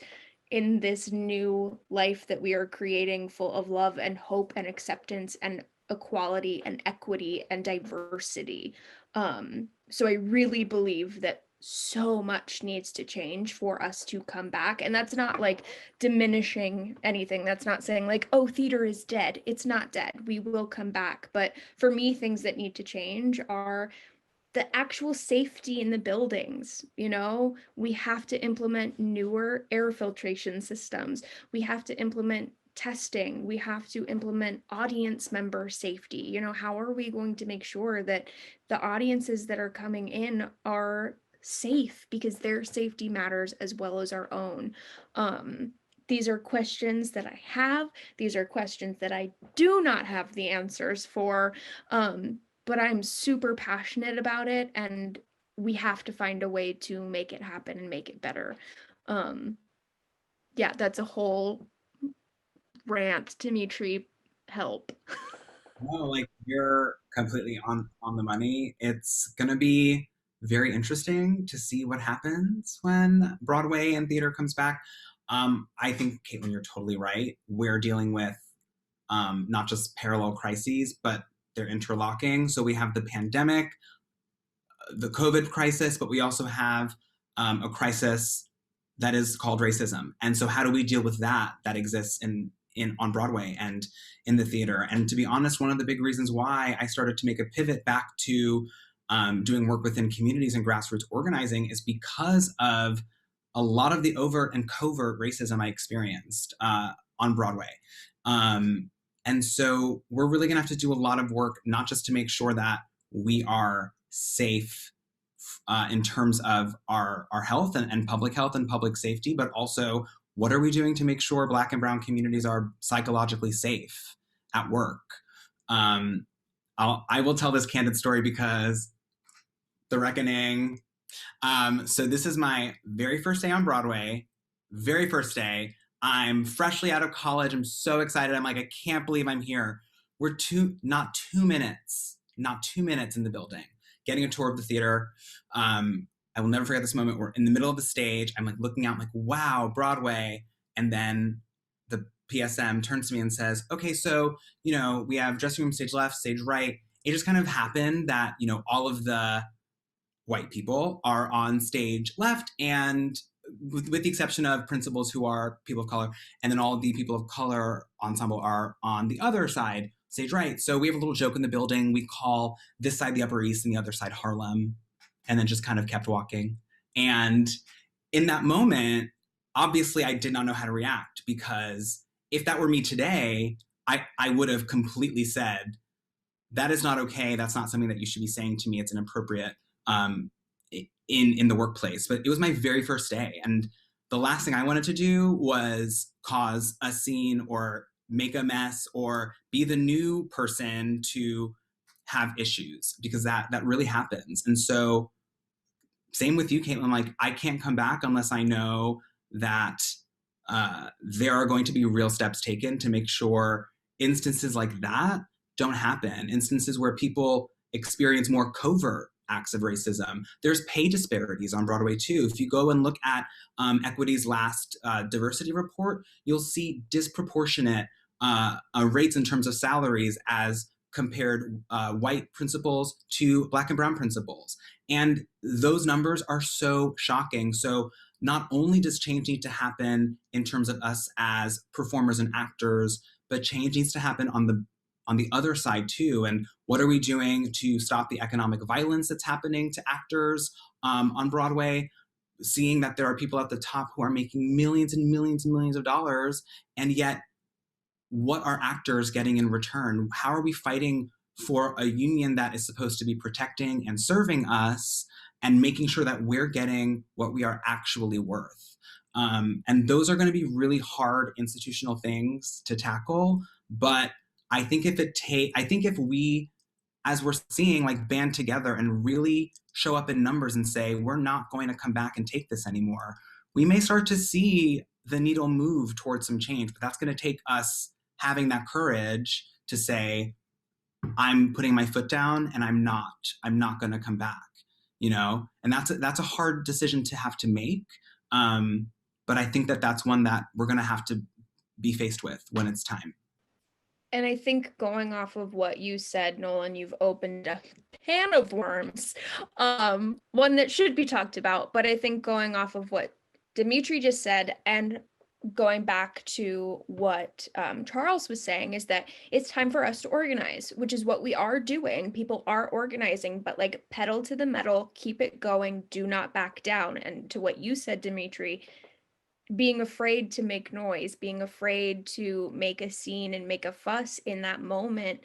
in this new life that we are creating, full of love and hope and acceptance and equality and equity and diversity. So I really believe that so much needs to change for us to come back. And that's not like diminishing anything. That's not saying like, oh, theater is dead. It's not dead. We will come back. But for me, things that need to change are the actual safety in the buildings. You know, we have to implement newer air filtration systems. We have to implement testing. We have to implement audience member safety. You know, how are we going to make sure that the audiences that are coming in are safe, because their safety matters as well as our own? These are questions that I have. These are questions that I do not have the answers for. But I'm super passionate about it, and we have to find a way to make it happen and make it better. Yeah, that's a whole rant, Dimitri. Help. No, like you're completely on the money. It's gonna be very interesting to see what happens when Broadway and theater comes back. I think, Caitlin, you're totally right. We're dealing with not just parallel crises, but they're interlocking. So we have the pandemic, the COVID crisis, but we also have a crisis that is called racism. And so how do we deal with that exists in on Broadway and in the theater? And to be honest, one of the big reasons why I started to make a pivot back to doing work within communities and grassroots organizing is because of a lot of the overt and covert racism I experienced on Broadway. And so we're really gonna have to do a lot of work, not just to make sure that we are safe in terms of our health and public health and public safety, but also what are we doing to make sure Black and Brown communities are psychologically safe at work? I will tell this candid story because the reckoning. So this is my very first day on Broadway, very first day. I'm freshly out of college. I'm so excited. I'm like, I can't believe I'm here. We're not two minutes in the building, getting a tour of the theater. I will never forget this moment. We're in the middle of the stage. I'm like looking out, I'm like, wow, Broadway. And then the PSM turns to me and says, okay, so, you know, we have dressing room stage left, stage right. It just kind of happened that, you know, all of the white people are on stage left, and with the exception of principals who are people of color, and then all of the people of color ensemble are on the other side, stage right. So we have a little joke in the building. We call this side the Upper East and the other side Harlem, and then just kind of kept walking. And in that moment, obviously I did not know how to react, because if that were me today, I would have completely said, that is not okay. That's not something that you should be saying to me. It's inappropriate in the workplace. But it was my very first day, and the last thing I wanted to do was cause a scene or make a mess or be the new person to have issues, because that really happens. And so same with you, Caitlin, like I can't come back unless I know that there are going to be real steps taken to make sure instances like that don't happen. Instances where people experience more covert acts of racism. There's pay disparities on Broadway too. If you go and look at Equity's last diversity report, you'll see disproportionate rates in terms of salaries as compared white principals to Black and Brown principals. And those numbers are so shocking. So not only does change need to happen in terms of us as performers and actors, but change needs to happen on the other side too. And what are we doing to stop the economic violence that's happening to actors on Broadway? Seeing that there are people at the top who are making millions and millions and millions of dollars, and yet what are actors getting in return? How are we fighting for a union that is supposed to be protecting and serving us and making sure that we're getting what we are actually worth? And those are going to be really hard institutional things to tackle. But I think if we, as we're seeing, like band together and really show up in numbers and say, we're not going to come back and take this anymore, we may start to see the needle move towards some change. But that's going to take us having that courage to say, I'm putting my foot down and I'm not going to come back, you know? And that's a hard decision to have to make. But I think that that's one that we're going to have to be faced with when it's time. And I think going off of what you said, Nolan, you've opened a can of worms, one that should be talked about. But I think going off of what Dimitri just said and going back to what Charles was saying is that it's time for us to organize, which is what we are doing. People are organizing, but like pedal to the metal, keep it going, do not back down. And to what you said, Dimitri, being afraid to make noise, being afraid to make a scene and make a fuss in that moment,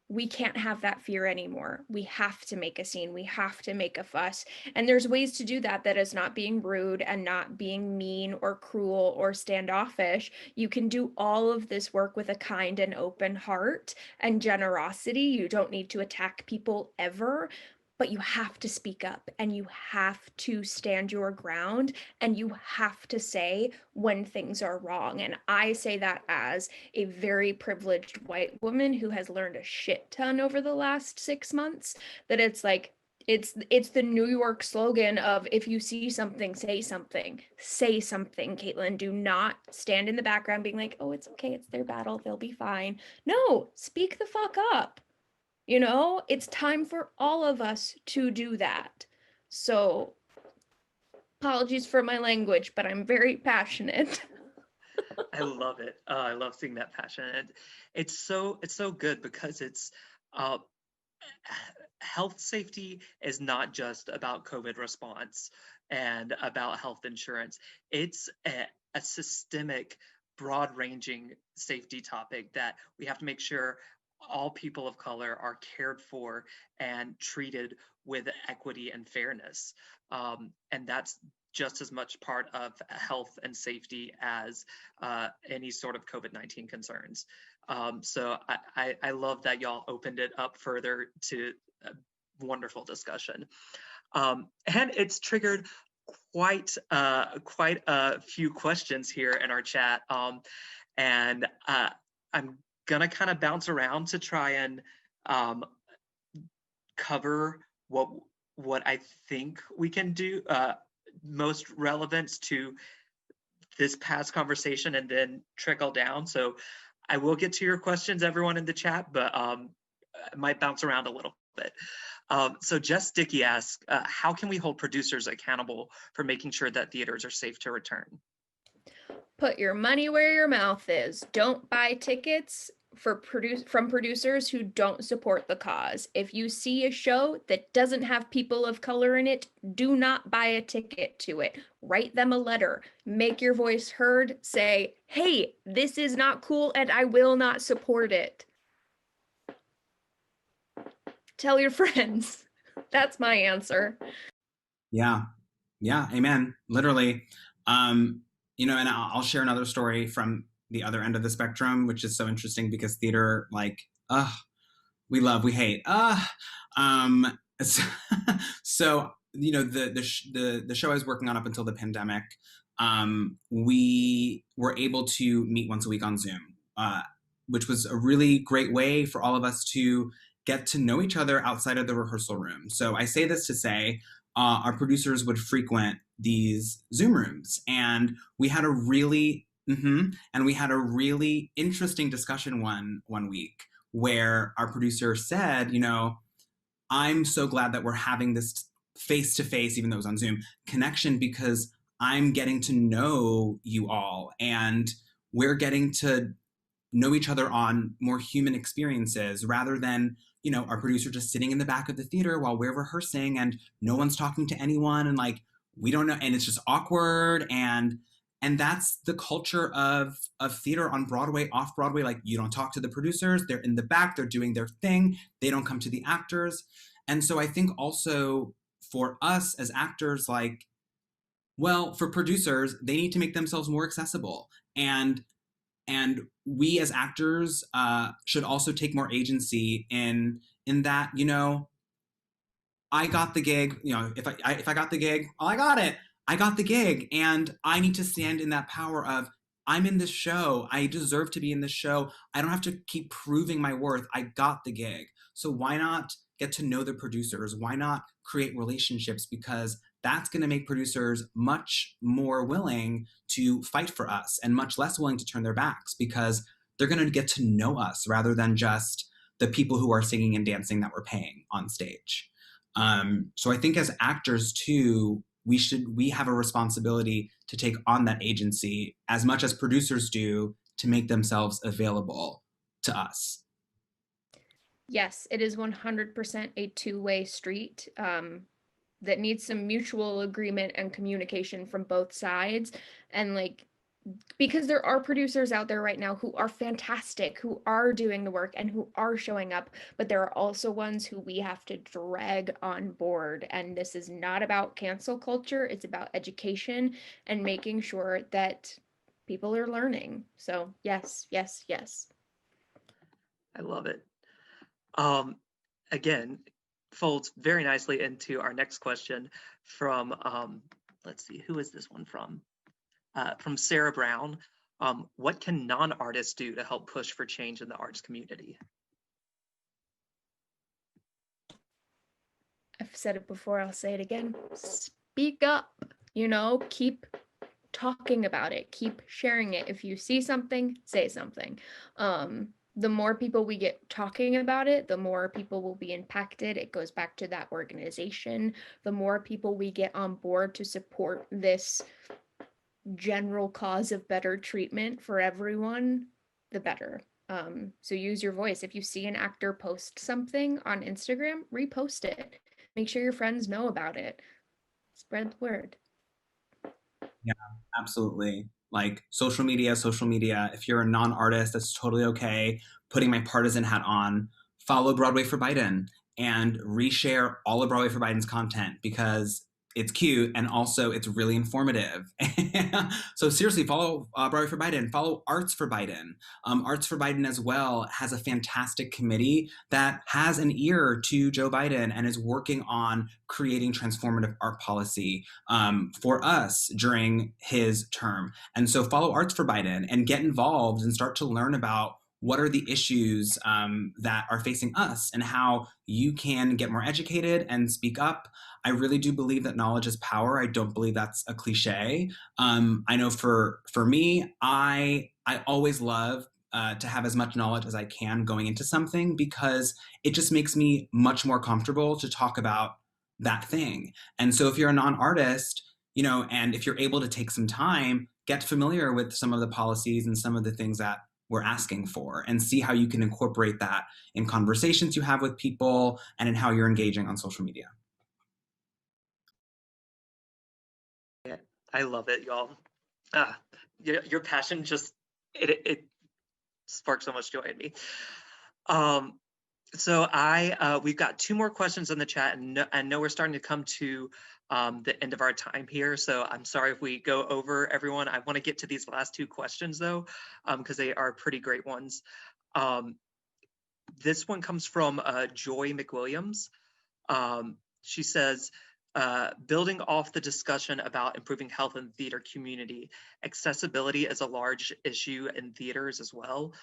we can't have that fear anymore. We have to make a scene. We have to make a fuss. And there's ways to do that that is not being rude and not being mean or cruel or standoffish. You can do all of this work with a kind and open heart and generosity. You don't need to attack people ever, but you have to speak up and you have to stand your ground and you have to say when things are wrong. And I say that as a very privileged white woman who has learned a shit ton over the last 6 months, that it's like, it's the New York slogan of if you see something, say something. Say something, Caitlin. Do not stand in the background being like, oh, it's okay, it's their battle, they'll be fine. No, speak the fuck up. You know, it's time for all of us to do that. So, apologies for my language, but I'm very passionate. I love it. I love seeing that passion. It's so good because it's health safety is not just about COVID response and about health insurance. It's a systemic, broad-ranging safety topic that we have to make sure all people of color are cared for and treated with equity and fairness. And that's just as much part of health and safety as any sort of COVID-19 concerns. So I love that y'all opened it up further to a wonderful discussion. And it's triggered quite a few questions here in our chat. And I'm gonna kind of bounce around to try and cover what I think we can do most relevant to this past conversation and then trickle down. So I will get to your questions, everyone in the chat, but I might bounce around a little bit. So Jess Dickey asks, how can we hold producers accountable for making sure that theaters are safe to return? Put your money where your mouth is. Don't buy tickets from producers who don't support the cause. If you see a show that doesn't have people of color in it, do not buy a ticket to it. Write them a letter. Make your voice heard. Say, hey, this is not cool and I will not support it. Tell your friends. That's my answer. Yeah, amen. Literally. You know, and I'll share another story from the other end of the spectrum, which is so interesting because theater, like, we love, we hate. So you know, the show I was working on up until the pandemic, we were able to meet once a week on Zoom, which was a really great way for all of us to get to know each other outside of the rehearsal room. So I say this to say, our producers would frequent these Zoom rooms, and we had a really interesting discussion one week where our producer said, you know, I'm so glad that we're having this face-to-face, even though it was on Zoom, connection, because I'm getting to know you all and we're getting to know each other on more human experiences rather than, you know, our producer just sitting in the back of the theater while we're rehearsing and no one's talking to anyone and like, we don't know, and it's just awkward. And that's the culture of theater on Broadway, off Broadway. Like, you don't talk to the producers, they're in the back, they're doing their thing, they don't come to the actors. And so I think also for us as actors, like, well, for producers, they need to make themselves more accessible. And we as actors should also take more agency in that, you know, I got the gig, you know, if I got the gig, oh, I got it. I got the gig, and I need to stand in that power of, I'm in this show. I deserve to be in this show. I don't have to keep proving my worth. I got the gig. So why not get to know the producers? Why not create relationships? Because that's going to make producers much more willing to fight for us and much less willing to turn their backs, because they're going to get to know us rather than just the people who are singing and dancing that we're paying on stage. So I think as actors too, we have a responsibility to take on that agency as much as producers do to make themselves available to us. Yes, it is 100% a two-way street that needs some mutual agreement and communication from both sides. And like, because there are producers out there right now who are fantastic, who are doing the work and who are showing up, but there are also ones who we have to drag on board. And this is not about cancel culture, it's about education and making sure that people are learning. So yes, yes, yes. I love it. Again, folds very nicely into our next question from, let's see, who is this one from? From Sarah Brown. What can non-artists do to help push for change in the arts community? I've said it before, I'll say it again. Speak up, you know, keep talking about it, keep sharing it. If you see something, say something. The more people we get talking about it, the more people will be impacted. It goes back to that organization. The more people we get on board to support this general cause of better treatment for everyone, the better. So use your voice. If you see an actor post something on Instagram, repost it. Make sure your friends know about it. Spread the word. Yeah, absolutely. Like social media, if you're a non-artist, that's totally okay. Putting my partisan hat on, follow Broadway for Biden and reshare all of Broadway for Biden's content because it's cute and also it's really informative. So seriously, follow Broadway for Biden, follow Arts for Biden. Arts for Biden as well has a fantastic committee that has an ear to Joe Biden and is working on creating transformative art policy for us during his term. And so follow Arts for Biden and get involved and start to learn about what are the issues that are facing us and how you can get more educated and speak up. I really do believe that knowledge is power. I don't believe that's a cliche. I know for me, I always love to have as much knowledge as I can going into something because it just makes me much more comfortable to talk about that thing. And so if you're a non-artist, you know, and if you're able to take some time, get familiar with some of the policies and some of the things that we're asking for and see how you can incorporate that in conversations you have with people and in how you're engaging on social media. Yeah, I love it, y'all. Your passion just, it sparks so much joy in me. So we've got two more questions in the chat, and I know we're starting to come to the end of our time here. So I'm sorry if we go over everyone. I want to get to these last two questions though, because they are pretty great ones. This one comes from Joy McWilliams. She says, building off the discussion about improving health in the theater community, accessibility is a large issue in theaters as well,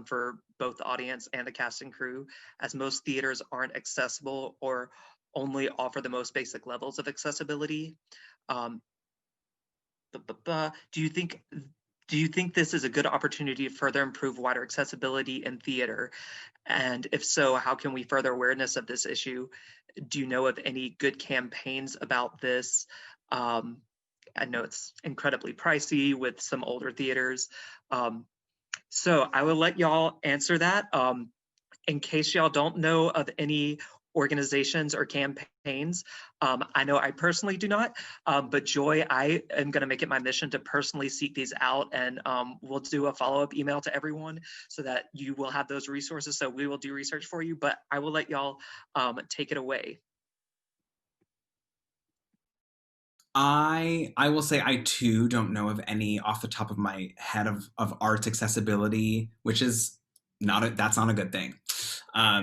for both the audience and the cast and crew, as most theaters aren't accessible or only offer the most basic levels of accessibility. Do you think this is a good opportunity to further improve wider accessibility in theater? And if so, how can we further awareness of this issue? Do you know of any good campaigns about this? I know it's incredibly pricey with some older theaters. So I will let y'all answer that. In case y'all don't know of any organizations or campaigns, I know I personally do not, but Joy, I am going to make it my mission to personally seek these out, and we'll do a follow-up email to everyone so that you will have those resources. So we will do research for you, but I will let y'all take it away. I will say I too don't know of any off the top of my head of arts accessibility, which is that's not a good thing.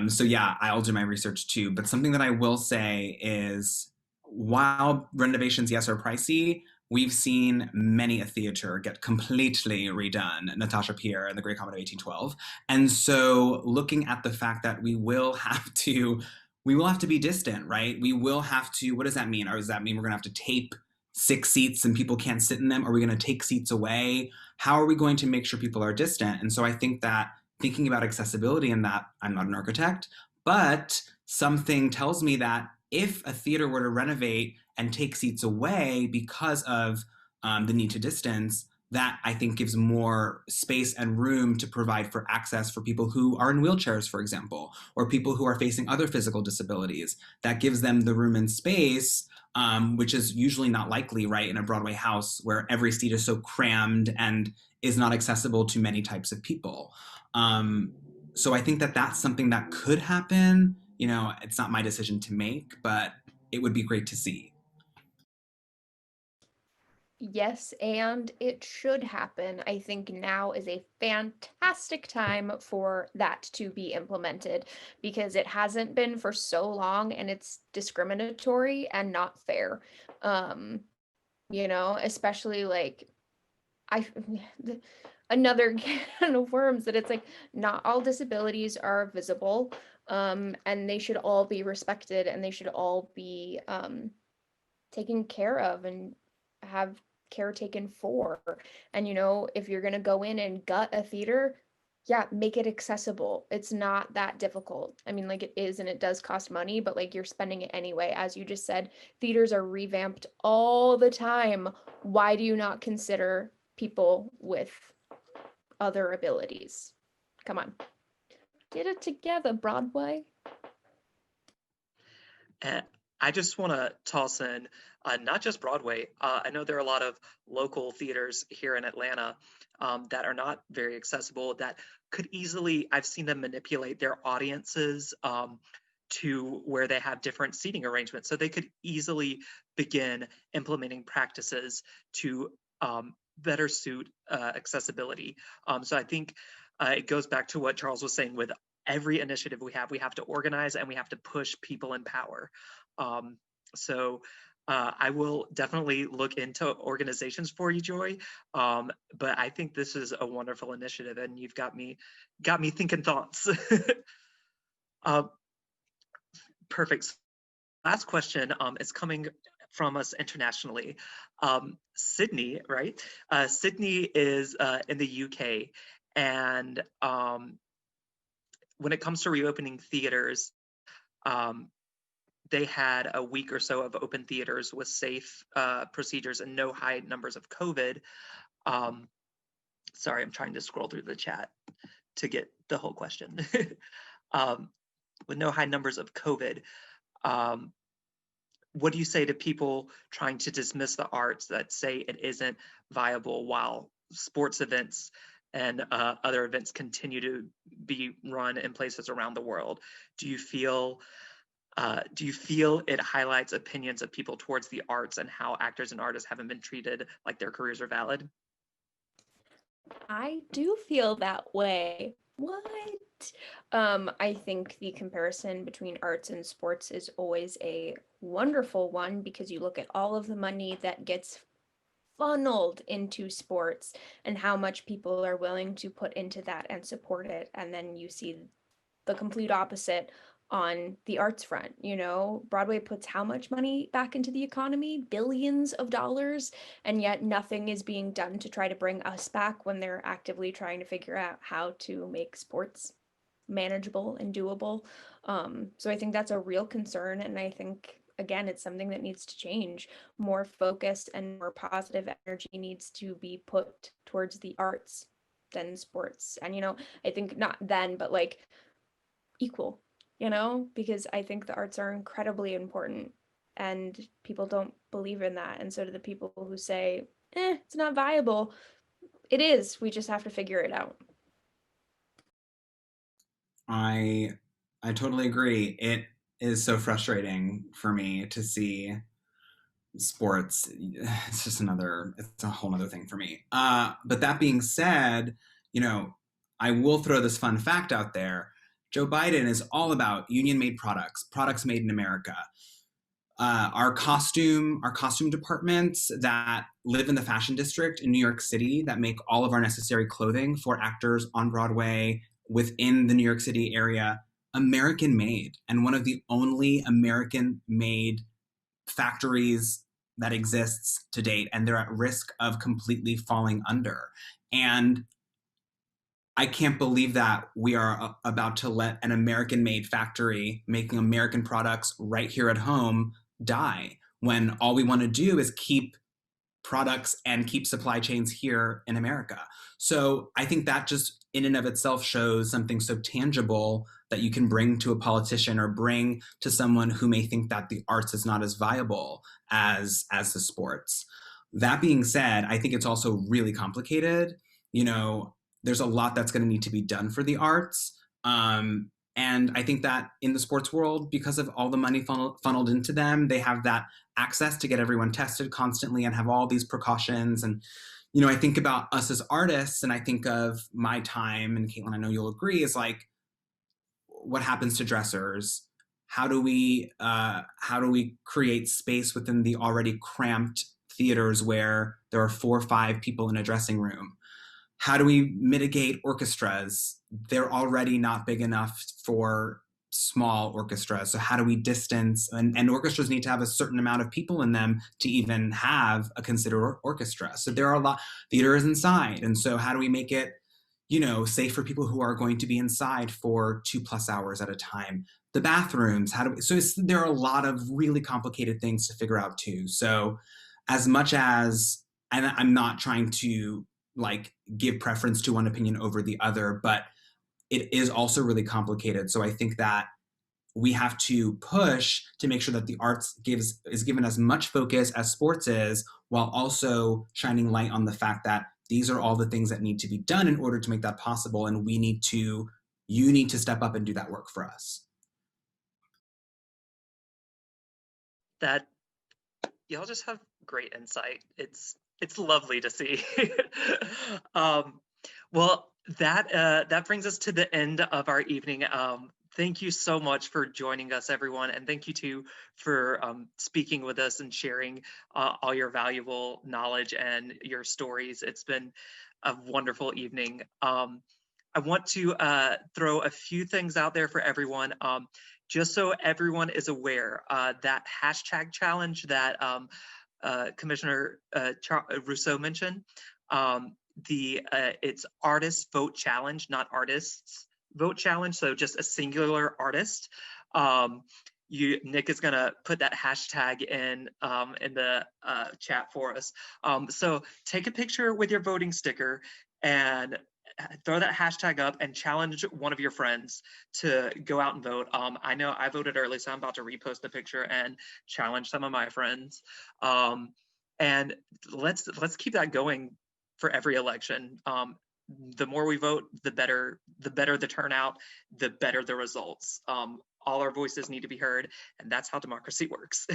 So yeah, I'll do my research too. But something that I will say is, while renovations, yes, are pricey, we've seen many a theater get completely redone, Natasha Pierre and the Great Comet of 1812. And so looking at the fact that we will have to be distant, right? We will have to, what does that mean? Or does that mean we're gonna have to tape 6 seats and people can't sit in them? Are we going to take seats away? How are we going to make sure people are distant? And so I think that thinking about accessibility in that, I'm not an architect, but something tells me that if a theater were to renovate and take seats away because of the need to distance, that I think gives more space and room to provide for access for people who are in wheelchairs, for example, or people who are facing other physical disabilities. That gives them the room and space, which is usually not likely, right, in a Broadway house where every seat is so crammed and is not accessible to many types of people. So I think that that's something that could happen. You know, it's not my decision to make, but it would be great to see. Yes, and it should happen. I think now is a fantastic time for that to be implemented because it hasn't been for so long and it's discriminatory and not fair. Especially like I another can of worms that it's like not all disabilities are visible, and they should all be respected and they should all be taken care of and have care taken for. And if you're going to go in and gut a theater, yeah, make it accessible. It's not that difficult. I mean, like, it is, and it does cost money, but like, you're spending it anyway. As you just said, theaters are revamped all the time. Why do you not consider people with other abilities? Come on, get it together, Broadway. And I just want to toss in not just Broadway. I know there are a lot of local theaters here in Atlanta that are not very accessible, that could easily, I've seen them manipulate their audiences to where they have different seating arrangements. So they could easily begin implementing practices to better suit accessibility. So I think it goes back to what Charles was saying with every initiative we have to organize and we have to push people in power. I will definitely look into organizations for you, Joy. But I think this is a wonderful initiative, and you've got me thinking thoughts. Perfect. Last question is coming from us internationally. Sydney, right? Sydney is in the UK, and when it comes to reopening theaters, they had a week or so of open theaters with safe procedures and no high numbers of COVID. Sorry, I'm trying to scroll through the chat to get the whole question. With no high numbers of COVID, what do you say to people trying to dismiss the arts that say it isn't viable while sports events and other events continue to be run in places around the world? Do you feel it highlights opinions of people towards the arts and how actors and artists haven't been treated like their careers are valid? I do feel that way. What? I think the comparison between arts and sports is always a wonderful one because you look at all of the money that gets funneled into sports and how much people are willing to put into that and support it. And then you see the complete opposite on the arts front. Broadway puts how much money back into the economy? Billions of dollars, and yet nothing is being done to try to bring us back when they're actively trying to figure out how to make sports manageable and doable. So I think that's a real concern, and I think, again, it's something that needs to change. More focused and more positive energy needs to be put towards the arts than sports. And I think not then, but like equal, because I think the arts are incredibly important and people don't believe in that. And so do the people who say, it's not viable. It is. We just have to figure it out. I totally agree. It is so frustrating for me to see sports. It's just it's a whole other thing for me. But that being said, I will throw this fun fact out there. Joe Biden is all about union-made products made in America. Our costume departments that live in the fashion district in New York City that make all of our necessary clothing for actors on Broadway within the New York City area, American made, and one of the only American made factories that exists to date, and they're at risk of completely falling under. And I can't believe that we are about to let an American-made factory making American products right here at home die, when all we want to do is keep products and keep supply chains here in America. So I think that just in and of itself shows something so tangible that you can bring to a politician or bring to someone who may think that the arts is not as viable as the sports. That being said, I think it's also really complicated. You know, there's a lot that's going to need to be done for the arts. And I think that in the sports world, because of all the money funneled into them, they have that access to get everyone tested constantly and have all these precautions. And, you know, I think about us as artists, and I think of my time, and Caitlin, I know you'll agree, is like, what happens to dressers? How do we create space within the already cramped theaters where there are 4 or 5 people in a dressing room? How do we mitigate orchestras? They're already not big enough for small orchestras. So how do we distance? And orchestras need to have a certain amount of people in them to even have a considered orchestra. So there are a lot, theater is inside. And so how do we make it, you know, safe for people who are going to be inside for 2+ hours at a time? The bathrooms, there are a lot of really complicated things to figure out too. So as much as, and I'm not trying to like give preference to one opinion over the other, but it is also really complicated. So I think that we have to push to make sure that the arts is given as much focus as sports is, while also shining light on the fact that these are all the things that need to be done in order to make that possible. And you need to step up and do that work for us. That y'all just have great insight. It's lovely to see. Well, that brings us to the end of our evening. Thank you so much for joining us, everyone, and thank you too for speaking with us and sharing all your valuable knowledge and your stories. It's been a wonderful evening. I want to throw a few things out there for everyone. Just so everyone is aware, that hashtag challenge that Commissioner Rousseau mentioned, it's Artists Vote Challenge, not Artists Vote Challenge, so just a singular artist. Nick is gonna put that hashtag in the chat for us. So take a picture with your voting sticker and throw that hashtag up and challenge one of your friends to go out and vote. I know I voted early, so I'm about to repost the picture and challenge some of my friends. And let's keep that going for every election. The more we vote, the better the turnout, the better the results. All our voices need to be heard, and that's how democracy works.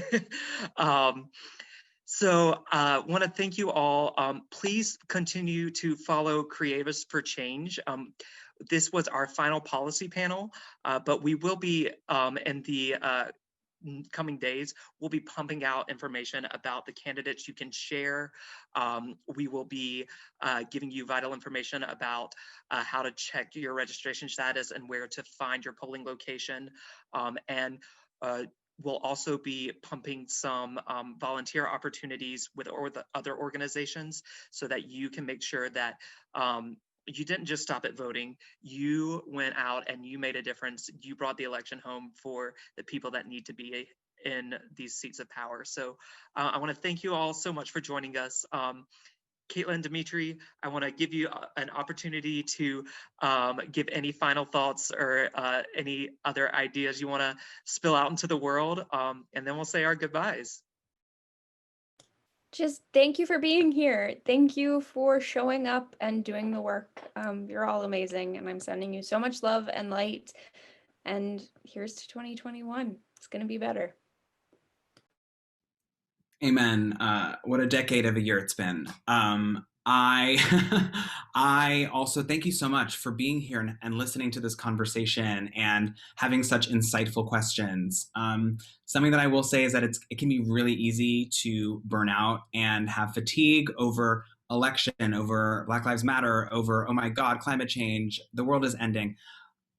So I want to thank you all. Please continue to follow Creatives for Change. This was our final policy panel, but we will be in the coming days, we'll be pumping out information about the candidates you can share. We will be giving you vital information about how to check your registration status and where to find your polling location. And we'll also be pumping some volunteer opportunities with other organizations so that you can make sure that you didn't just stop at voting. You went out and you made a difference. You brought the election home for the people that need to be in these seats of power. So I want to thank you all so much for joining us. Caitlin, Dimitri, I want to give you an opportunity to give any final thoughts or any other ideas you want to spill out into the world, and then we'll say our goodbyes. Just thank you for being here. Thank you for showing up and doing the work. You're all amazing, and I'm sending you so much love and light. And here's to 2021. It's going to be better. Amen. What a decade of a year it's been. I also thank you so much for being here and listening to this conversation and having such insightful questions. Something that I will say is that it can be really easy to burn out and have fatigue over election, over Black Lives Matter, over, oh my God, climate change, the world is ending.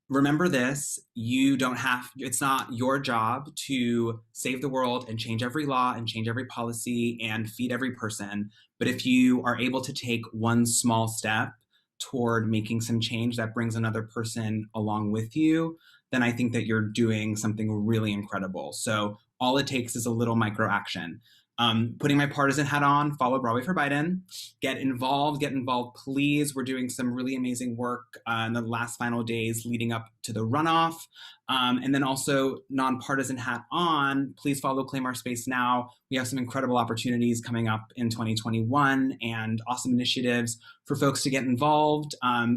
remember this, you don't have, it's not your job to save the world and change every law and change every policy and feed every person. But if you are able to take one small step toward making some change that brings another person along with you, then I think that you're doing something really incredible. So all it takes is a little micro action. Putting my partisan hat on, follow Broadway for Biden, get involved, please. We're doing some really amazing work in the last final days leading up to the runoff. And then also nonpartisan hat on, please follow Claim Our Space Now. We have some incredible opportunities coming up in 2021 and awesome initiatives for folks to get involved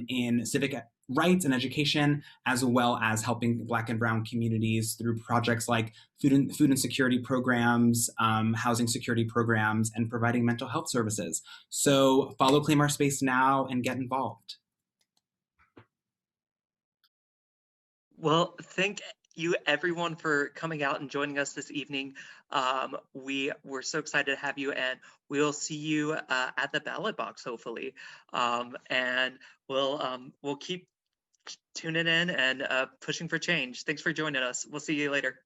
in civic rights and education, as well as helping Black and Brown communities through projects like food and security programs, housing security programs, and providing mental health services. So follow Claim Our Space Now and get involved. Well, thank you everyone for coming out and joining us this evening. We're so excited to have you, and we'll see you at the ballot box, hopefully. And we'll keep tuning in and pushing for change. Thanks for joining us. We'll see you later.